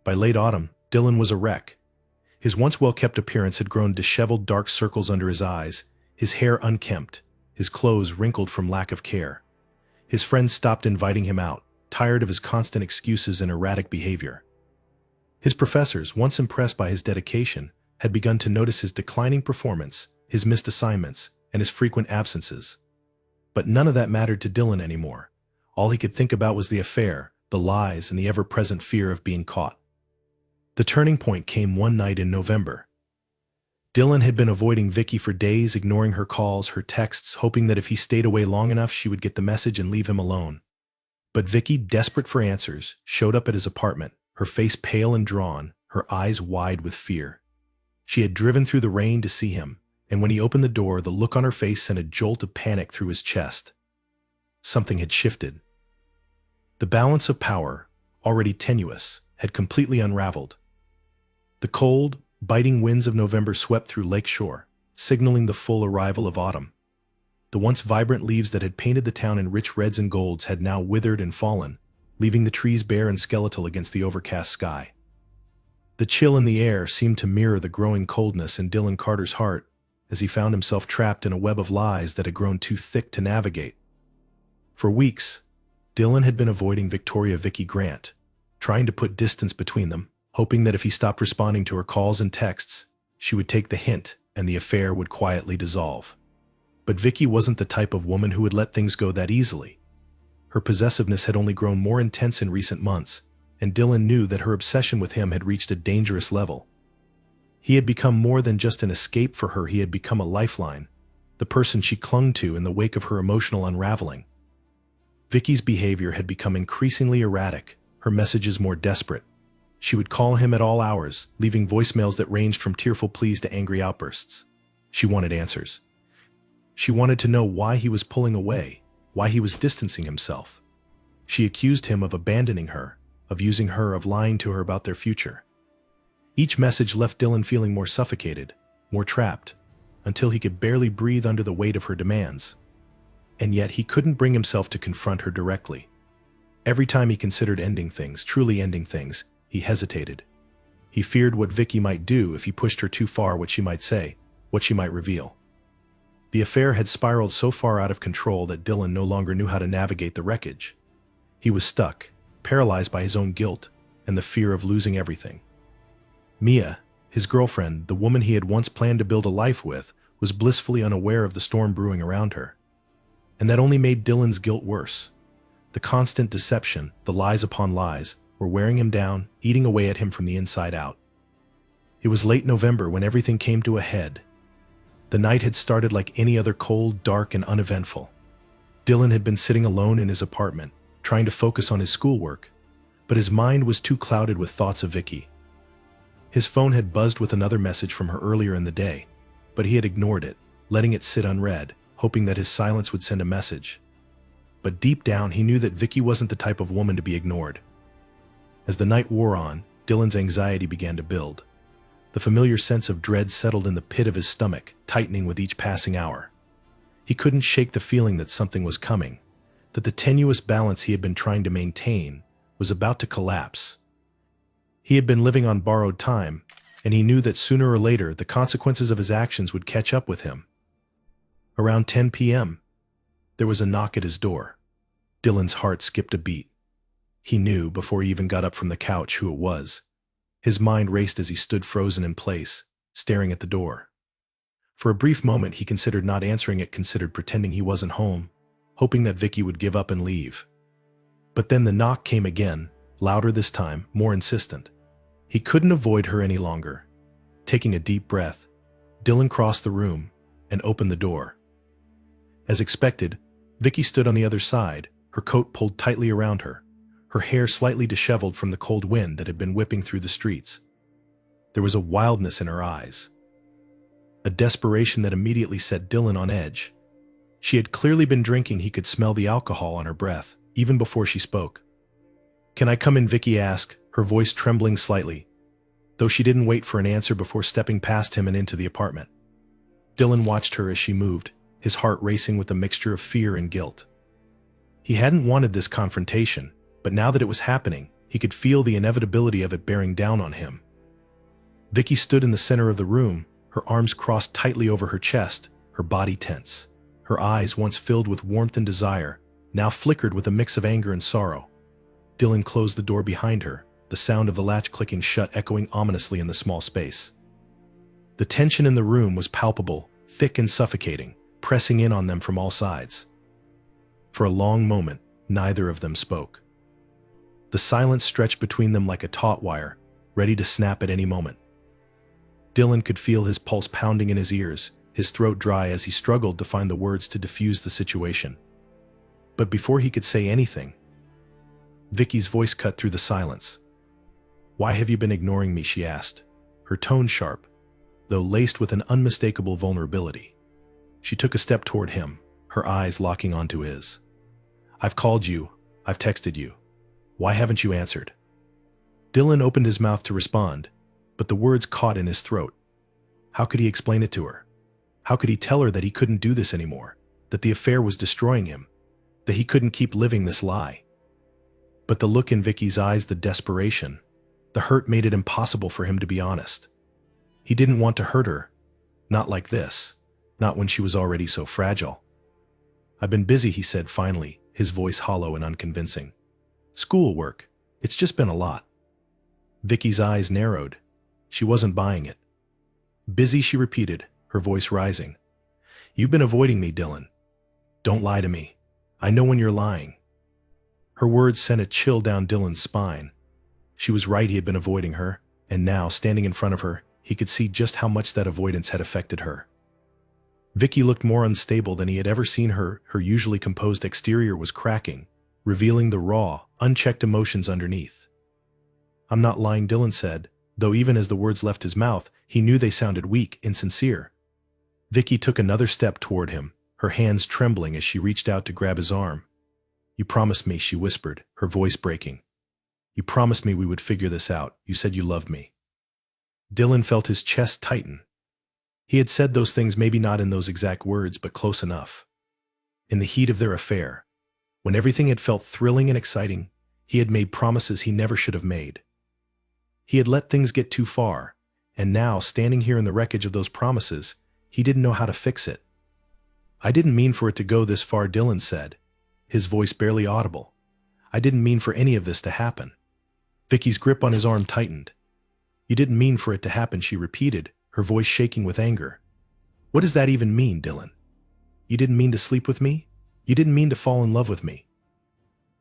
By late autumn, Dylan was a wreck. His once well-kept appearance had grown disheveled dark circles under his eyes, his hair unkempt, his clothes wrinkled from lack of care. His friends stopped inviting him out, tired of his constant excuses and erratic behavior. His professors, once impressed by his dedication, had begun to notice his declining performance, his missed assignments, and his frequent absences. But none of that mattered to Dylan anymore. All he could think about was the affair, the lies, and the ever-present fear of being caught. The turning point came one night in November. Dylan had been avoiding Vicky for days, ignoring her calls, her texts, hoping that if he stayed away long enough, she would get the message and leave him alone. But Vicky, desperate for answers, showed up at his apartment, her face pale and drawn, her eyes wide with fear. She had driven through the rain to see him, and when he opened the door, the look on her face sent a jolt of panic through his chest. Something had shifted. The balance of power, already tenuous, had completely unraveled. The cold, biting winds of November swept through Lakeshore, signaling the full arrival of autumn. The once vibrant leaves that had painted the town in rich reds and golds had now withered and fallen, leaving the trees bare and skeletal against the overcast sky. The chill in the air seemed to mirror the growing coldness in Dylan Carter's heart as he found himself trapped in a web of lies that had grown too thick to navigate. For weeks, Dylan had been avoiding Victoria Vicky Grant, trying to put distance between them, hoping that if he stopped responding to her calls and texts, she would take the hint and the affair would quietly dissolve. But Vicky wasn't the type of woman who would let things go that easily. Her possessiveness had only grown more intense in recent months, and Dylan knew that her obsession with him had reached a dangerous level. He had become more than just an escape for her, he had become a lifeline, the person she clung to in the wake of her emotional unraveling. Vicky's behavior had become increasingly erratic, her messages more desperate. She would call him at all hours, leaving voicemails that ranged from tearful pleas to angry outbursts. She wanted answers. She wanted to know why he was pulling away, why he was distancing himself. She accused him of abandoning her, of using her, of lying to her about their future. Each message left Dylan feeling more suffocated, more trapped, until he could barely breathe under the weight of her demands. And yet he couldn't bring himself to confront her directly. Every time he considered ending things, truly ending things, he hesitated. He feared what Vicky might do if he pushed her too far, what she might say, what she might reveal. The affair had spiraled so far out of control that Dylan no longer knew how to navigate the wreckage. He was stuck, paralyzed by his own guilt and the fear of losing everything. Mia, his girlfriend, the woman he had once planned to build a life with, was blissfully unaware of the storm brewing around her. And that only made Dylan's guilt worse. The constant deception, the lies upon lies, were wearing him down, eating away at him from the inside out. It was late November when everything came to a head. The night had started like any other, cold, dark, and uneventful. Dylan had been sitting alone in his apartment, trying to focus on his schoolwork, but his mind was too clouded with thoughts of Vicky. His phone had buzzed with another message from her earlier in the day, but he had ignored it, letting it sit unread, hoping that his silence would send a message. But deep down, he knew that Vicky wasn't the type of woman to be ignored. As the night wore on, Dylan's anxiety began to build. The familiar sense of dread settled in the pit of his stomach, tightening with each passing hour. He couldn't shake the feeling that something was coming, that the tenuous balance he had been trying to maintain was about to collapse. He had been living on borrowed time, and he knew that sooner or later the consequences of his actions would catch up with him. Around 10 p.m., there was a knock at his door. Dylan's heart skipped a beat. He knew, before he even got up from the couch, who it was. His mind raced as he stood frozen in place, staring at the door. For a brief moment, he considered not answering it, considered pretending he wasn't home, hoping that Vicky would give up and leave. But then the knock came again, louder this time, more insistent. He couldn't avoid her any longer. Taking a deep breath, Dylan crossed the room and opened the door. As expected, Vicky stood on the other side, her coat pulled tightly around her, her hair slightly disheveled from the cold wind that had been whipping through the streets. There was a wildness in her eyes, a desperation that immediately set Dylan on edge. She had clearly been drinking. He could smell the alcohol on her breath, even before she spoke. "Can I come in?" Vicky asked, her voice trembling slightly, though she didn't wait for an answer before stepping past him and into the apartment. Dylan watched her as she moved, his heart racing with a mixture of fear and guilt. He hadn't wanted this confrontation, but now that it was happening, he could feel the inevitability of it bearing down on him. Vicky stood in the center of the room, her arms crossed tightly over her chest, her body tense. Her eyes, once filled with warmth and desire, now flickered with a mix of anger and sorrow. Dylan closed the door behind her, the sound of the latch clicking shut echoing ominously in the small space. The tension in the room was palpable, thick and suffocating, pressing in on them from all sides. For a long moment, neither of them spoke. The silence stretched between them like a taut wire, ready to snap at any moment. Dylan could feel his pulse pounding in his ears, his throat dry as he struggled to find the words to diffuse the situation. But before he could say anything, Vicky's voice cut through the silence. "Why have you been ignoring me?" she asked, her tone sharp. though laced with an unmistakable vulnerability. She took a step toward him, her eyes locking onto his. "I've called you. I've texted you. Why haven't you answered?" Dylan opened his mouth to respond, but the words caught in his throat. How could he explain it to her? How could he tell her that he couldn't do this anymore, that the affair was destroying him, that he couldn't keep living this lie? But the look in Vicky's eyes, the desperation, the hurt made it impossible for him to be honest. He didn't want to hurt her, not like this, not when she was already so fragile. "I've been busy," he said finally, his voice hollow and unconvincing. "Schoolwork. It's just been a lot." Vicky's eyes narrowed. She wasn't buying it. "Busy," she repeated, her voice rising. "You've been avoiding me, Dylan. Don't lie to me. I know when you're lying." Her words sent a chill down Dylan's spine. She was right, he had been avoiding her, and now, standing in front of her, he could see just how much that avoidance had affected her. Vicky looked more unstable than he had ever seen her. Her usually composed exterior was cracking, revealing the raw, unchecked emotions underneath. "I'm not lying," Dylan said, though even as the words left his mouth, he knew they sounded weak, insincere. Vicky took another step toward him, her hands trembling as she reached out to grab his arm. "You promised me," she whispered, her voice breaking. "You promised me we would figure this out. You said you loved me." Dylan felt his chest tighten. He had said those things, maybe not in those exact words, but close enough. In the heat of their affair, when everything had felt thrilling and exciting, he had made promises he never should have made. He had let things get too far, and now, standing here in the wreckage of those promises, he didn't know how to fix it. "I didn't mean for it to go this far," Dylan said, his voice barely audible. "I didn't mean for any of this to happen." Vicky's grip on his arm tightened. "You didn't mean for it to happen," she repeated, her voice shaking with anger. "What does that even mean, Dylan? You didn't mean to sleep with me? You didn't mean to fall in love with me?"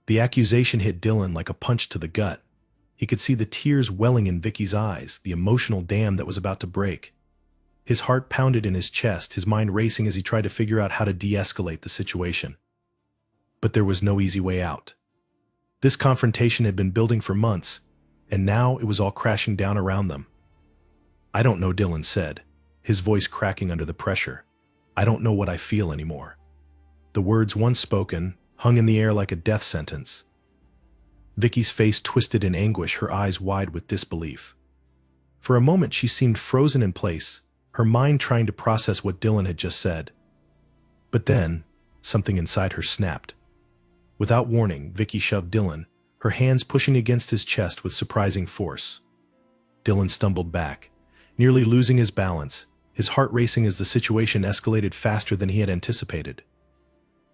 The accusation hit Dylan like a punch to the gut. He could see the tears welling in Vicky's eyes, the emotional dam that was about to break. His heart pounded in his chest, his mind racing as he tried to figure out how to de-escalate the situation. But there was no easy way out. This confrontation had been building for months, and now it was all crashing down around them. "I don't know," Dylan said, his voice cracking under the pressure. "I don't know what I feel anymore." The words, once spoken, hung in the air like a death sentence. Vicky's face twisted in anguish, her eyes wide with disbelief. For a moment she seemed frozen in place, her mind trying to process what Dylan had just said. But then, something inside her snapped. Without warning, Vicky shoved Dylan, her hands pushing against his chest with surprising force. Dylan stumbled back, nearly losing his balance, his heart racing as the situation escalated faster than he had anticipated.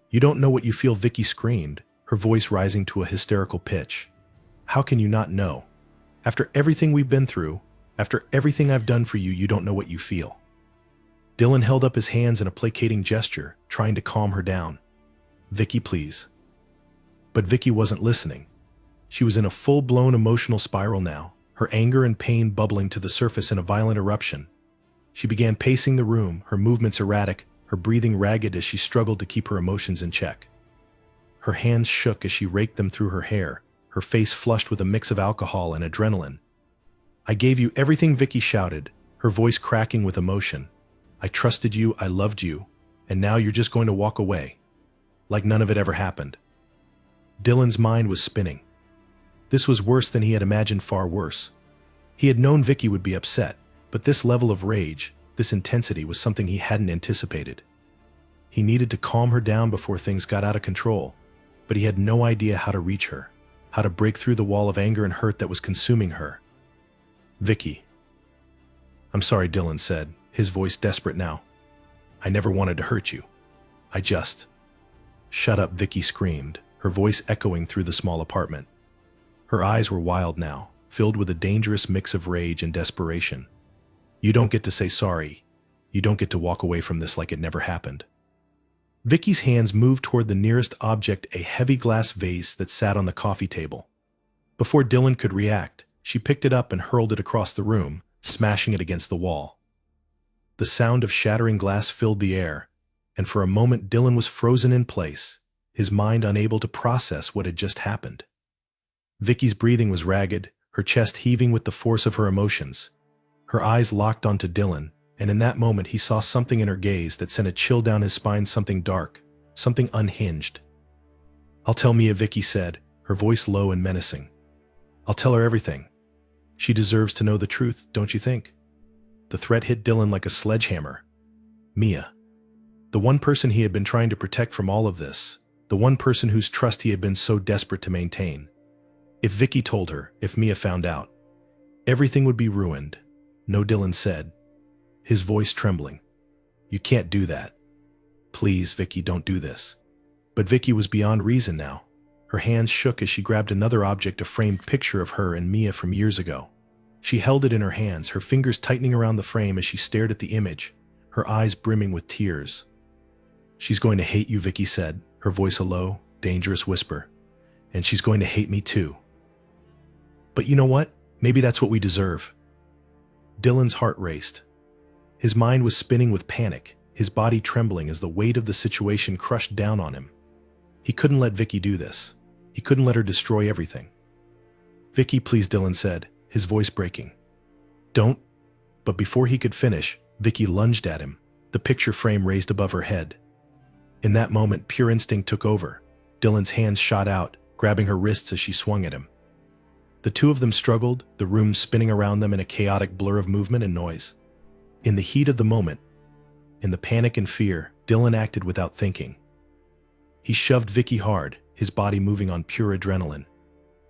"You don't know what you feel," Vicky screamed, her voice rising to a hysterical pitch. "How can you not know? After everything we've been through, after everything I've done for you, you don't know what you feel." Dylan held up his hands in a placating gesture, trying to calm her down. "Vicky, please." But Vicky wasn't listening. She was in a full-blown emotional spiral now, her anger and pain bubbling to the surface in a violent eruption. She began pacing the room, her movements erratic, her breathing ragged as she struggled to keep her emotions in check. Her hands shook as she raked them through her hair, her face flushed with a mix of alcohol and adrenaline. "I gave you everything," Vicky shouted, her voice cracking with emotion. "I trusted you, I loved you, and now you're just going to walk away. Like none of it ever happened." Dylan's mind was spinning. This was worse than he had imagined, far worse. He had known Vicky would be upset, but this level of rage, this intensity, was something he hadn't anticipated. He needed to calm her down before things got out of control, but he had no idea how to reach her, how to break through the wall of anger and hurt that was consuming her. "Vicky." "I'm sorry," Dylan said, his voice desperate now. "I never wanted to hurt you. I just—" "Shut up," Vicky screamed, her voice echoing through the small apartment. Her eyes were wild now, filled with a dangerous mix of rage and desperation. "You don't get to say sorry. You don't get to walk away from this like it never happened." Vicky's hands moved toward the nearest object, a heavy glass vase that sat on the coffee table. Before Dylan could react, she picked it up and hurled it across the room, smashing it against the wall. The sound of shattering glass filled the air, and for a moment Dylan was frozen in place, his mind unable to process what had just happened. Vicky's breathing was ragged, her chest heaving with the force of her emotions. Her eyes locked onto Dylan, And in that moment, he saw something in her gaze that sent a chill down his spine, something dark, something unhinged. "I'll tell Mia," Vicky said, her voice low and menacing. "I'll tell her everything. She deserves to know the truth, don't you think?" The threat hit Dylan like a sledgehammer. Mia. The one person he had been trying to protect from all of this. The one person whose trust he had been so desperate to maintain. If Vicky told her, if Mia found out, everything would be ruined. "No," Dylan said, his voice trembling. "You can't do that. Please, Vicky, don't do this." But Vicky was beyond reason now. Her hands shook as she grabbed another object, a framed picture of her and Mia from years ago. She held it in her hands, her fingers tightening around the frame as she stared at the image, her eyes brimming with tears. "She's going to hate you," Vicky said, her voice a low, dangerous whisper. "And she's going to hate me too. But you know what? Maybe that's what we deserve." Dylan's heart raced. His mind was spinning with panic, his body trembling as the weight of the situation crushed down on him. He couldn't let Vicky do this. He couldn't let her destroy everything. "Vicky, please," Dylan said, his voice breaking. "Don't." But before he could finish, Vicky lunged at him, the picture frame raised above her head. In that moment, pure instinct took over. Dylan's hands shot out, grabbing her wrists as she swung at him. The two of them struggled, the room spinning around them in a chaotic blur of movement and noise. In the heat of the moment, in the panic and fear, Dylan acted without thinking. He shoved Vicky hard, his body moving on pure adrenaline.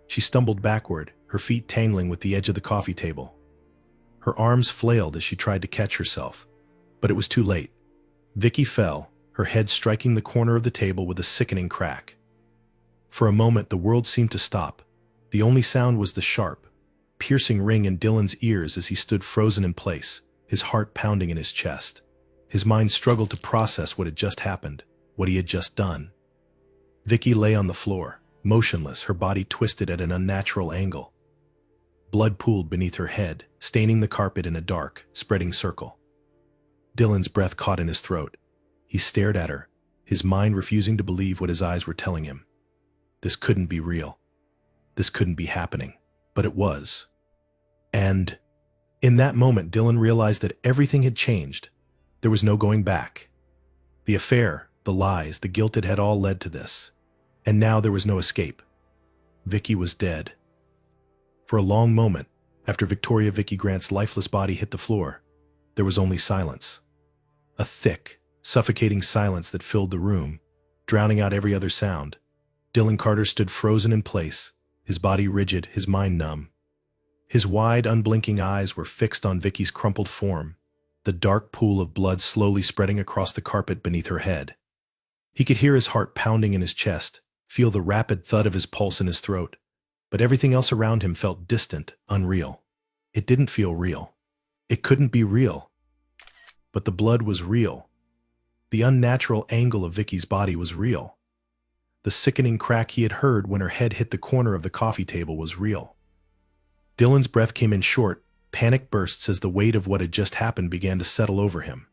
She stumbled backward, her feet tangling with the edge of the coffee table. Her arms flailed as she tried to catch herself. But it was too late. Vicky fell, her head striking the corner of the table with a sickening crack. For a moment, the world seemed to stop. The only sound was the sharp, piercing ring in Dylan's ears as he stood frozen in place, his heart pounding in his chest. His mind struggled to process what had just happened, what he had just done. Vicky lay on the floor, motionless, her body twisted at an unnatural angle. Blood pooled beneath her head, staining the carpet in a dark, spreading circle. Dylan's breath caught in his throat. He stared at her, his mind refusing to believe what his eyes were telling him. This couldn't be real. This couldn't be happening. But it was. And in that moment, Dylan realized that everything had changed. There was no going back. The affair, the lies, the guilt, it had all led to this. And now there was no escape. Vicky was dead. For a long moment, after Victoria Vicky Grant's lifeless body hit the floor, there was only silence. A thick, suffocating silence that filled the room, drowning out every other sound. Dylan Carter stood frozen in place, his body rigid, his mind numb. His wide, unblinking eyes were fixed on Vicky's crumpled form, the dark pool of blood slowly spreading across the carpet beneath her head. He could hear his heart pounding in his chest, feel the rapid thud of his pulse in his throat, but everything else around him felt distant, unreal. It didn't feel real. It couldn't be real. But the blood was real. The unnatural angle of Vicky's body was real. The sickening crack he had heard when her head hit the corner of the coffee table was real. Dylan's breath came in short, panic bursts as the weight of what had just happened began to settle over him.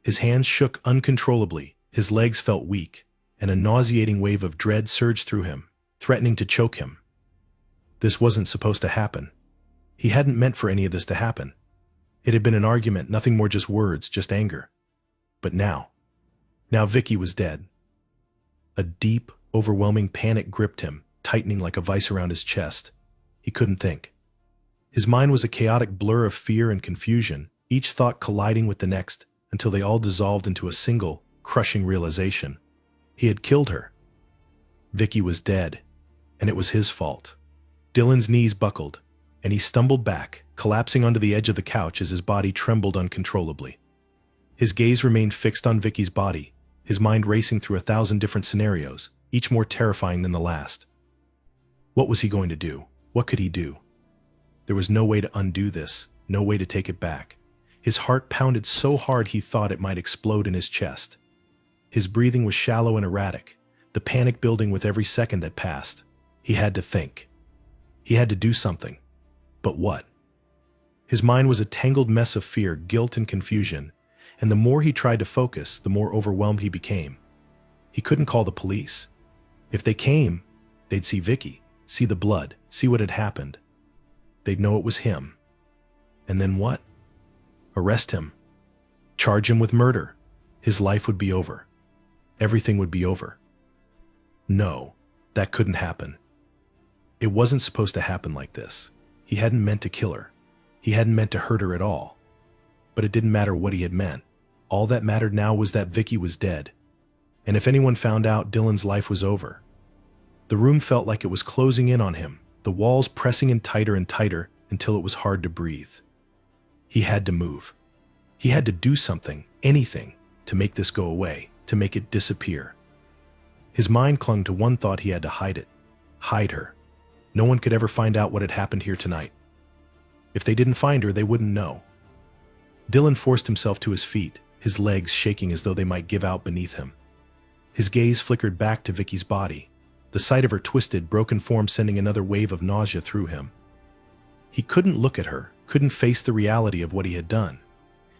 His hands shook uncontrollably, his legs felt weak, and a nauseating wave of dread surged through him, threatening to choke him. This wasn't supposed to happen. He hadn't meant for any of this to happen. It had been an argument, nothing more, just words, just anger. But now Vicky was dead. A deep, overwhelming panic gripped him, tightening like a vice around his chest. He couldn't think. His mind was a chaotic blur of fear and confusion, each thought colliding with the next, until they all dissolved into a single, crushing realization. He had killed her. Vicky was dead, and it was his fault. Dylan's knees buckled, and he stumbled back, collapsing onto the edge of the couch as his body trembled uncontrollably. His gaze remained fixed on Vicky's body, his mind racing through 1,000 different scenarios, each more terrifying than the last. What was he going to do? What could he do? There was no way to undo this, no way to take it back. His heart pounded so hard he thought it might explode in his chest. His breathing was shallow and erratic, the panic building with every second that passed. He had to think. He had to do something. But what? His mind was a tangled mess of fear, guilt, and confusion, and the more he tried to focus, the more overwhelmed he became. He couldn't call the police. If they came, they'd see Vicky, see the blood, see what had happened. They'd know it was him. And then what? Arrest him. Charge him with murder. His life would be over. Everything would be over. No, that couldn't happen. It wasn't supposed to happen like this. He hadn't meant to kill her. He hadn't meant to hurt her at all. But it didn't matter what he had meant. All that mattered now was that Vicky was dead. And if anyone found out, Dylan's life was over. The room felt like it was closing in on him, the walls pressing in tighter and tighter until it was hard to breathe. He had to move. He had to do something, anything, to make this go away, to make it disappear. His mind clung to one thought: he had to hide it. Hide her. No one could ever find out what had happened here tonight. If they didn't find her, they wouldn't know. Dylan forced himself to his feet, his legs shaking as though they might give out beneath him. His gaze flickered back to Vicky's body, the sight of her twisted, broken form sending another wave of nausea through him. He couldn't look at her, couldn't face the reality of what he had done.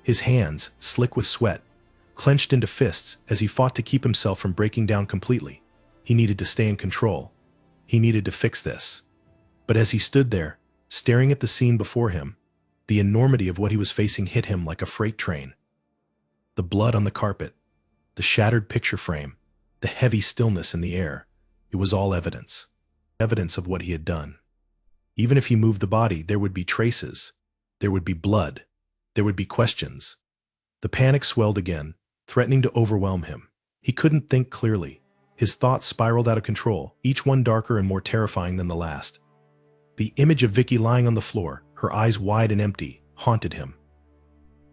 His hands, slick with sweat, clenched into fists as he fought to keep himself from breaking down completely. He needed to stay in control. He needed to fix this. But as he stood there, staring at the scene before him, the enormity of what he was facing hit him like a freight train. The blood on the carpet, the shattered picture frame, the heavy stillness in the air, it was all evidence. Evidence of what he had done. Even if he moved the body, there would be traces. There would be blood. There would be questions. The panic swelled again, threatening to overwhelm him. He couldn't think clearly. His thoughts spiraled out of control, each one darker and more terrifying than the last. The image of Vicky lying on the floor, her eyes wide and empty, haunted him.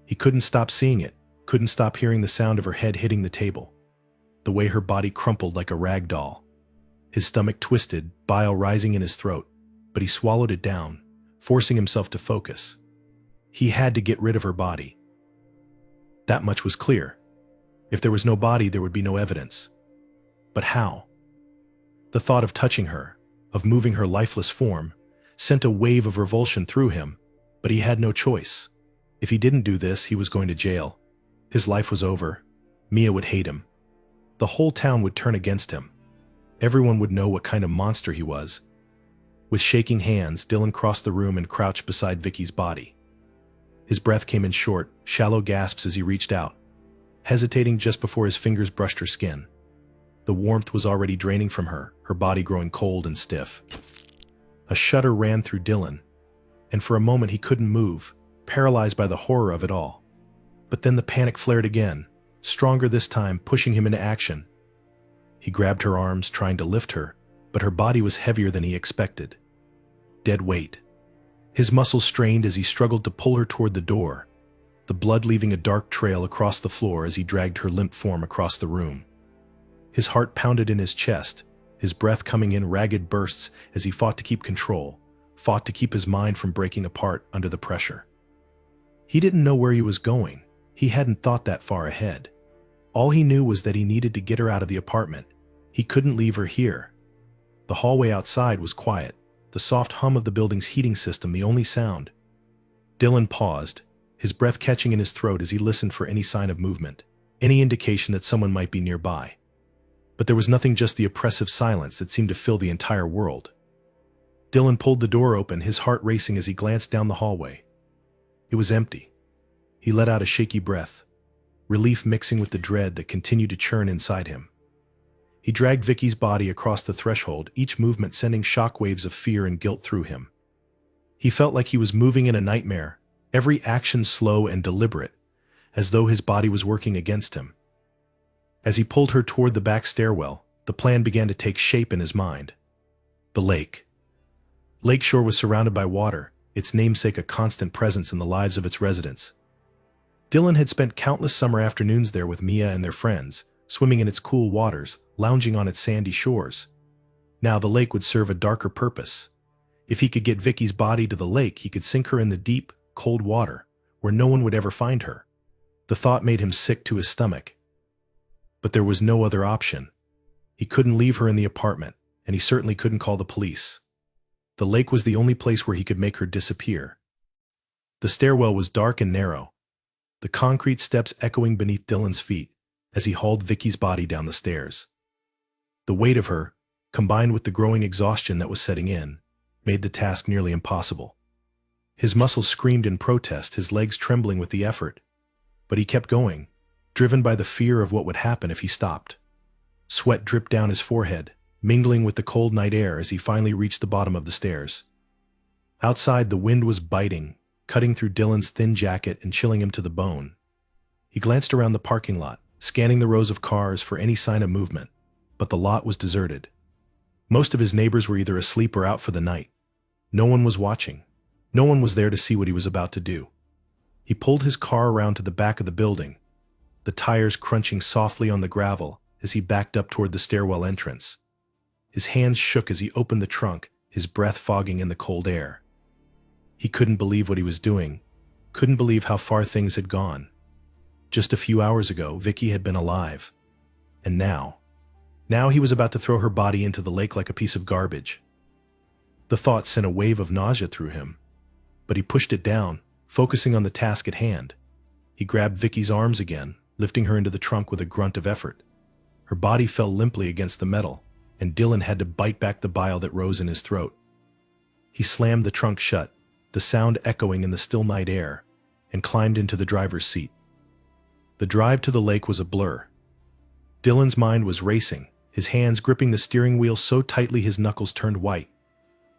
He couldn't stop seeing it, couldn't stop hearing the sound of her head hitting the table, the way her body crumpled like a rag doll. His stomach twisted, bile rising in his throat, but he swallowed it down, forcing himself to focus. He had to get rid of her body. That much was clear. If there was no body, there would be no evidence. But how? The thought of touching her, of moving her lifeless form, sent a wave of revulsion through him, but he had no choice. If he didn't do this, he was going to jail. His life was over. Mia would hate him. The whole town would turn against him. Everyone would know what kind of monster he was. With shaking hands, Dylan crossed the room and crouched beside Vicky's body. His breath came in short, shallow gasps as he reached out, hesitating just before his fingers brushed her skin. The warmth was already draining from her, her body growing cold and stiff. A shudder ran through Dylan, and for a moment he couldn't move, paralyzed by the horror of it all. But then the panic flared again, stronger this time, pushing him into action. He grabbed her arms, trying to lift her, but her body was heavier than he expected. Dead weight. His muscles strained as he struggled to pull her toward the door, the blood leaving a dark trail across the floor as he dragged her limp form across the room. His heart pounded in his chest, his breath coming in ragged bursts as he fought to keep control, fought to keep his mind from breaking apart under the pressure. He didn't know where he was going. He hadn't thought that far ahead. All he knew was that he needed to get her out of the apartment. He couldn't leave her here. The hallway outside was quiet, the soft hum of the building's heating system the only sound. Dylan paused, his breath catching in his throat as he listened for any sign of movement, any indication that someone might be nearby. But there was nothing, just the oppressive silence that seemed to fill the entire world. Dylan pulled the door open, his heart racing as he glanced down the hallway. It was empty. He let out a shaky breath, relief mixing with the dread that continued to churn inside him. He dragged Vicky's body across the threshold, each movement sending shockwaves of fear and guilt through him. He felt like he was moving in a nightmare, every action slow and deliberate, as though his body was working against him. As he pulled her toward the back stairwell, the plan began to take shape in his mind. The lake. Lakeshore was surrounded by water, its namesake a constant presence in the lives of its residents. Dylan had spent countless summer afternoons there with Mia and their friends, swimming in its cool waters, lounging on its sandy shores. Now the lake would serve a darker purpose. If he could get Vicky's body to the lake, he could sink her in the deep, cold water, where no one would ever find her. The thought made him sick to his stomach. But there was no other option. He couldn't leave her in the apartment, and he certainly couldn't call the police. The lake was the only place where he could make her disappear. The stairwell was dark and narrow, the concrete steps echoing beneath Dylan's feet as he hauled Vicky's body down the stairs. The weight of her, combined with the growing exhaustion that was setting in, made the task nearly impossible. His muscles screamed in protest, his legs trembling with the effort. But he kept going, driven by the fear of what would happen if he stopped. Sweat dripped down his forehead, mingling with the cold night air as he finally reached the bottom of the stairs. Outside, the wind was biting, cutting through Dylan's thin jacket and chilling him to the bone. He glanced around the parking lot, scanning the rows of cars for any sign of movement, but the lot was deserted. Most of his neighbors were either asleep or out for the night. No one was watching. No one was there to see what he was about to do. He pulled his car around to the back of the building, the tires crunching softly on the gravel as he backed up toward the stairwell entrance. His hands shook as he opened the trunk, his breath fogging in the cold air. He couldn't believe what he was doing, couldn't believe how far things had gone. Just a few hours ago, Vicky had been alive. And now he was about to throw her body into the lake like a piece of garbage. The thought sent a wave of nausea through him, but he pushed it down, focusing on the task at hand. He grabbed Vicky's arms again, lifting her into the trunk with a grunt of effort. Her body fell limply against the metal, and Dylan had to bite back the bile that rose in his throat. He slammed the trunk shut, the sound echoing in the still night air, and climbed into the driver's seat. The drive to the lake was a blur. Dylan's mind was racing, his hands gripping the steering wheel so tightly his knuckles turned white.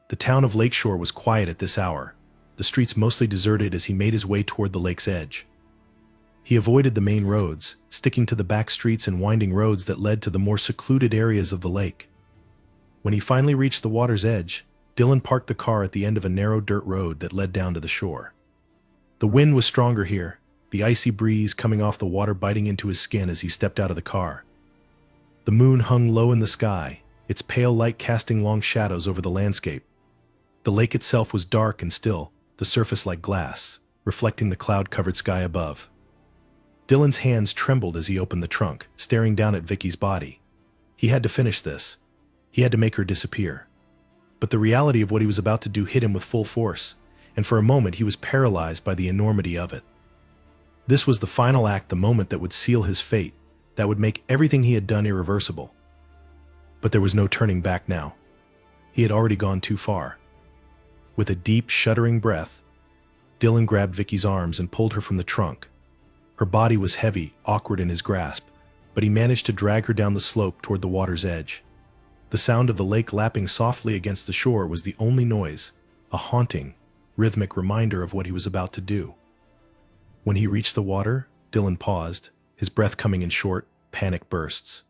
The town of Lakeshore was quiet at this hour, the streets mostly deserted as he made his way toward the lake's edge. He avoided the main roads, sticking to the back streets and winding roads that led to the more secluded areas of the lake. When he finally reached the water's edge, Dylan parked the car at the end of a narrow dirt road that led down to the shore. The wind was stronger here, the icy breeze coming off the water biting into his skin as he stepped out of the car. The moon hung low in the sky, its pale light casting long shadows over the landscape. The lake itself was dark and still, the surface like glass, reflecting the cloud-covered sky above. Dylan's hands trembled as he opened the trunk, staring down at Vicky's body. He had to finish this. He had to make her disappear. But the reality of what he was about to do hit him with full force, and for a moment he was paralyzed by the enormity of it. This was the final act, the moment that would seal his fate, that would make everything he had done irreversible. But there was no turning back now. He had already gone too far. With a deep, shuddering breath, Dylan grabbed Vicky's arms and pulled her from the trunk. Her body was heavy, awkward in his grasp, but he managed to drag her down the slope toward the water's edge. The sound of the lake lapping softly against the shore was the only noise, a haunting, rhythmic reminder of what he was about to do. When he reached the water, Dylan paused, his breath coming in short, panic bursts.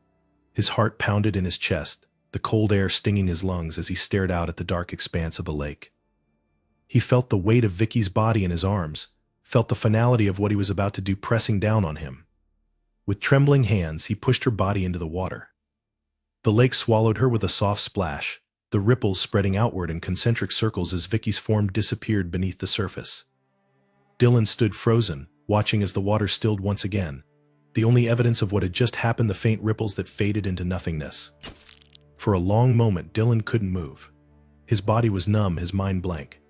His heart pounded in his chest, the cold air stinging his lungs as he stared out at the dark expanse of the lake. He felt the weight of Vicky's body in his arms, felt the finality of what he was about to do pressing down on him. With trembling hands, he pushed her body into the water. The lake swallowed her with a soft splash, the ripples spreading outward in concentric circles as Vicky's form disappeared beneath the surface. Dylan stood frozen, watching as the water stilled once again, the only evidence of what had just happened, the faint ripples that faded into nothingness. For a long moment, Dylan couldn't move. His body was numb, his mind blank.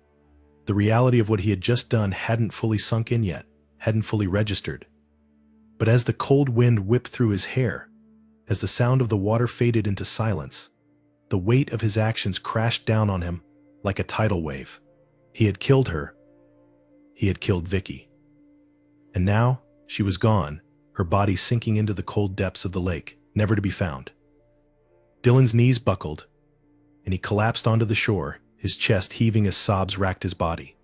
The reality of what he had just done hadn't fully sunk in yet, hadn't fully registered. But as the cold wind whipped through his hair, as the sound of the water faded into silence, the weight of his actions crashed down on him like a tidal wave. He had killed her. He had killed Vicky. And now she was gone, her body sinking into the cold depths of the lake, never to be found. Dylan's knees buckled, and he collapsed onto the shore, his chest heaving as sobs racked his body.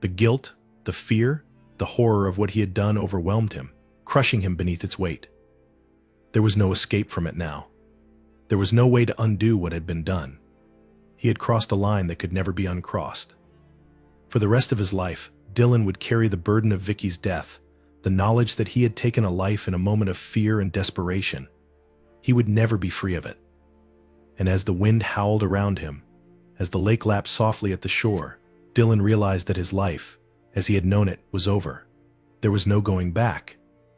The guilt, the fear, the horror of what he had done overwhelmed him, crushing him beneath its weight. There was no escape from it now. There was no way to undo what had been done. He had crossed a line that could never be uncrossed. For the rest of his life, Dylan would carry the burden of Vicky's death, the knowledge that he had taken a life in a moment of fear and desperation. He would never be free of it. And as the wind howled around him, as the lake lapped softly at the shore, Dylan realized that his life, as he had known it, was over. There was no going back.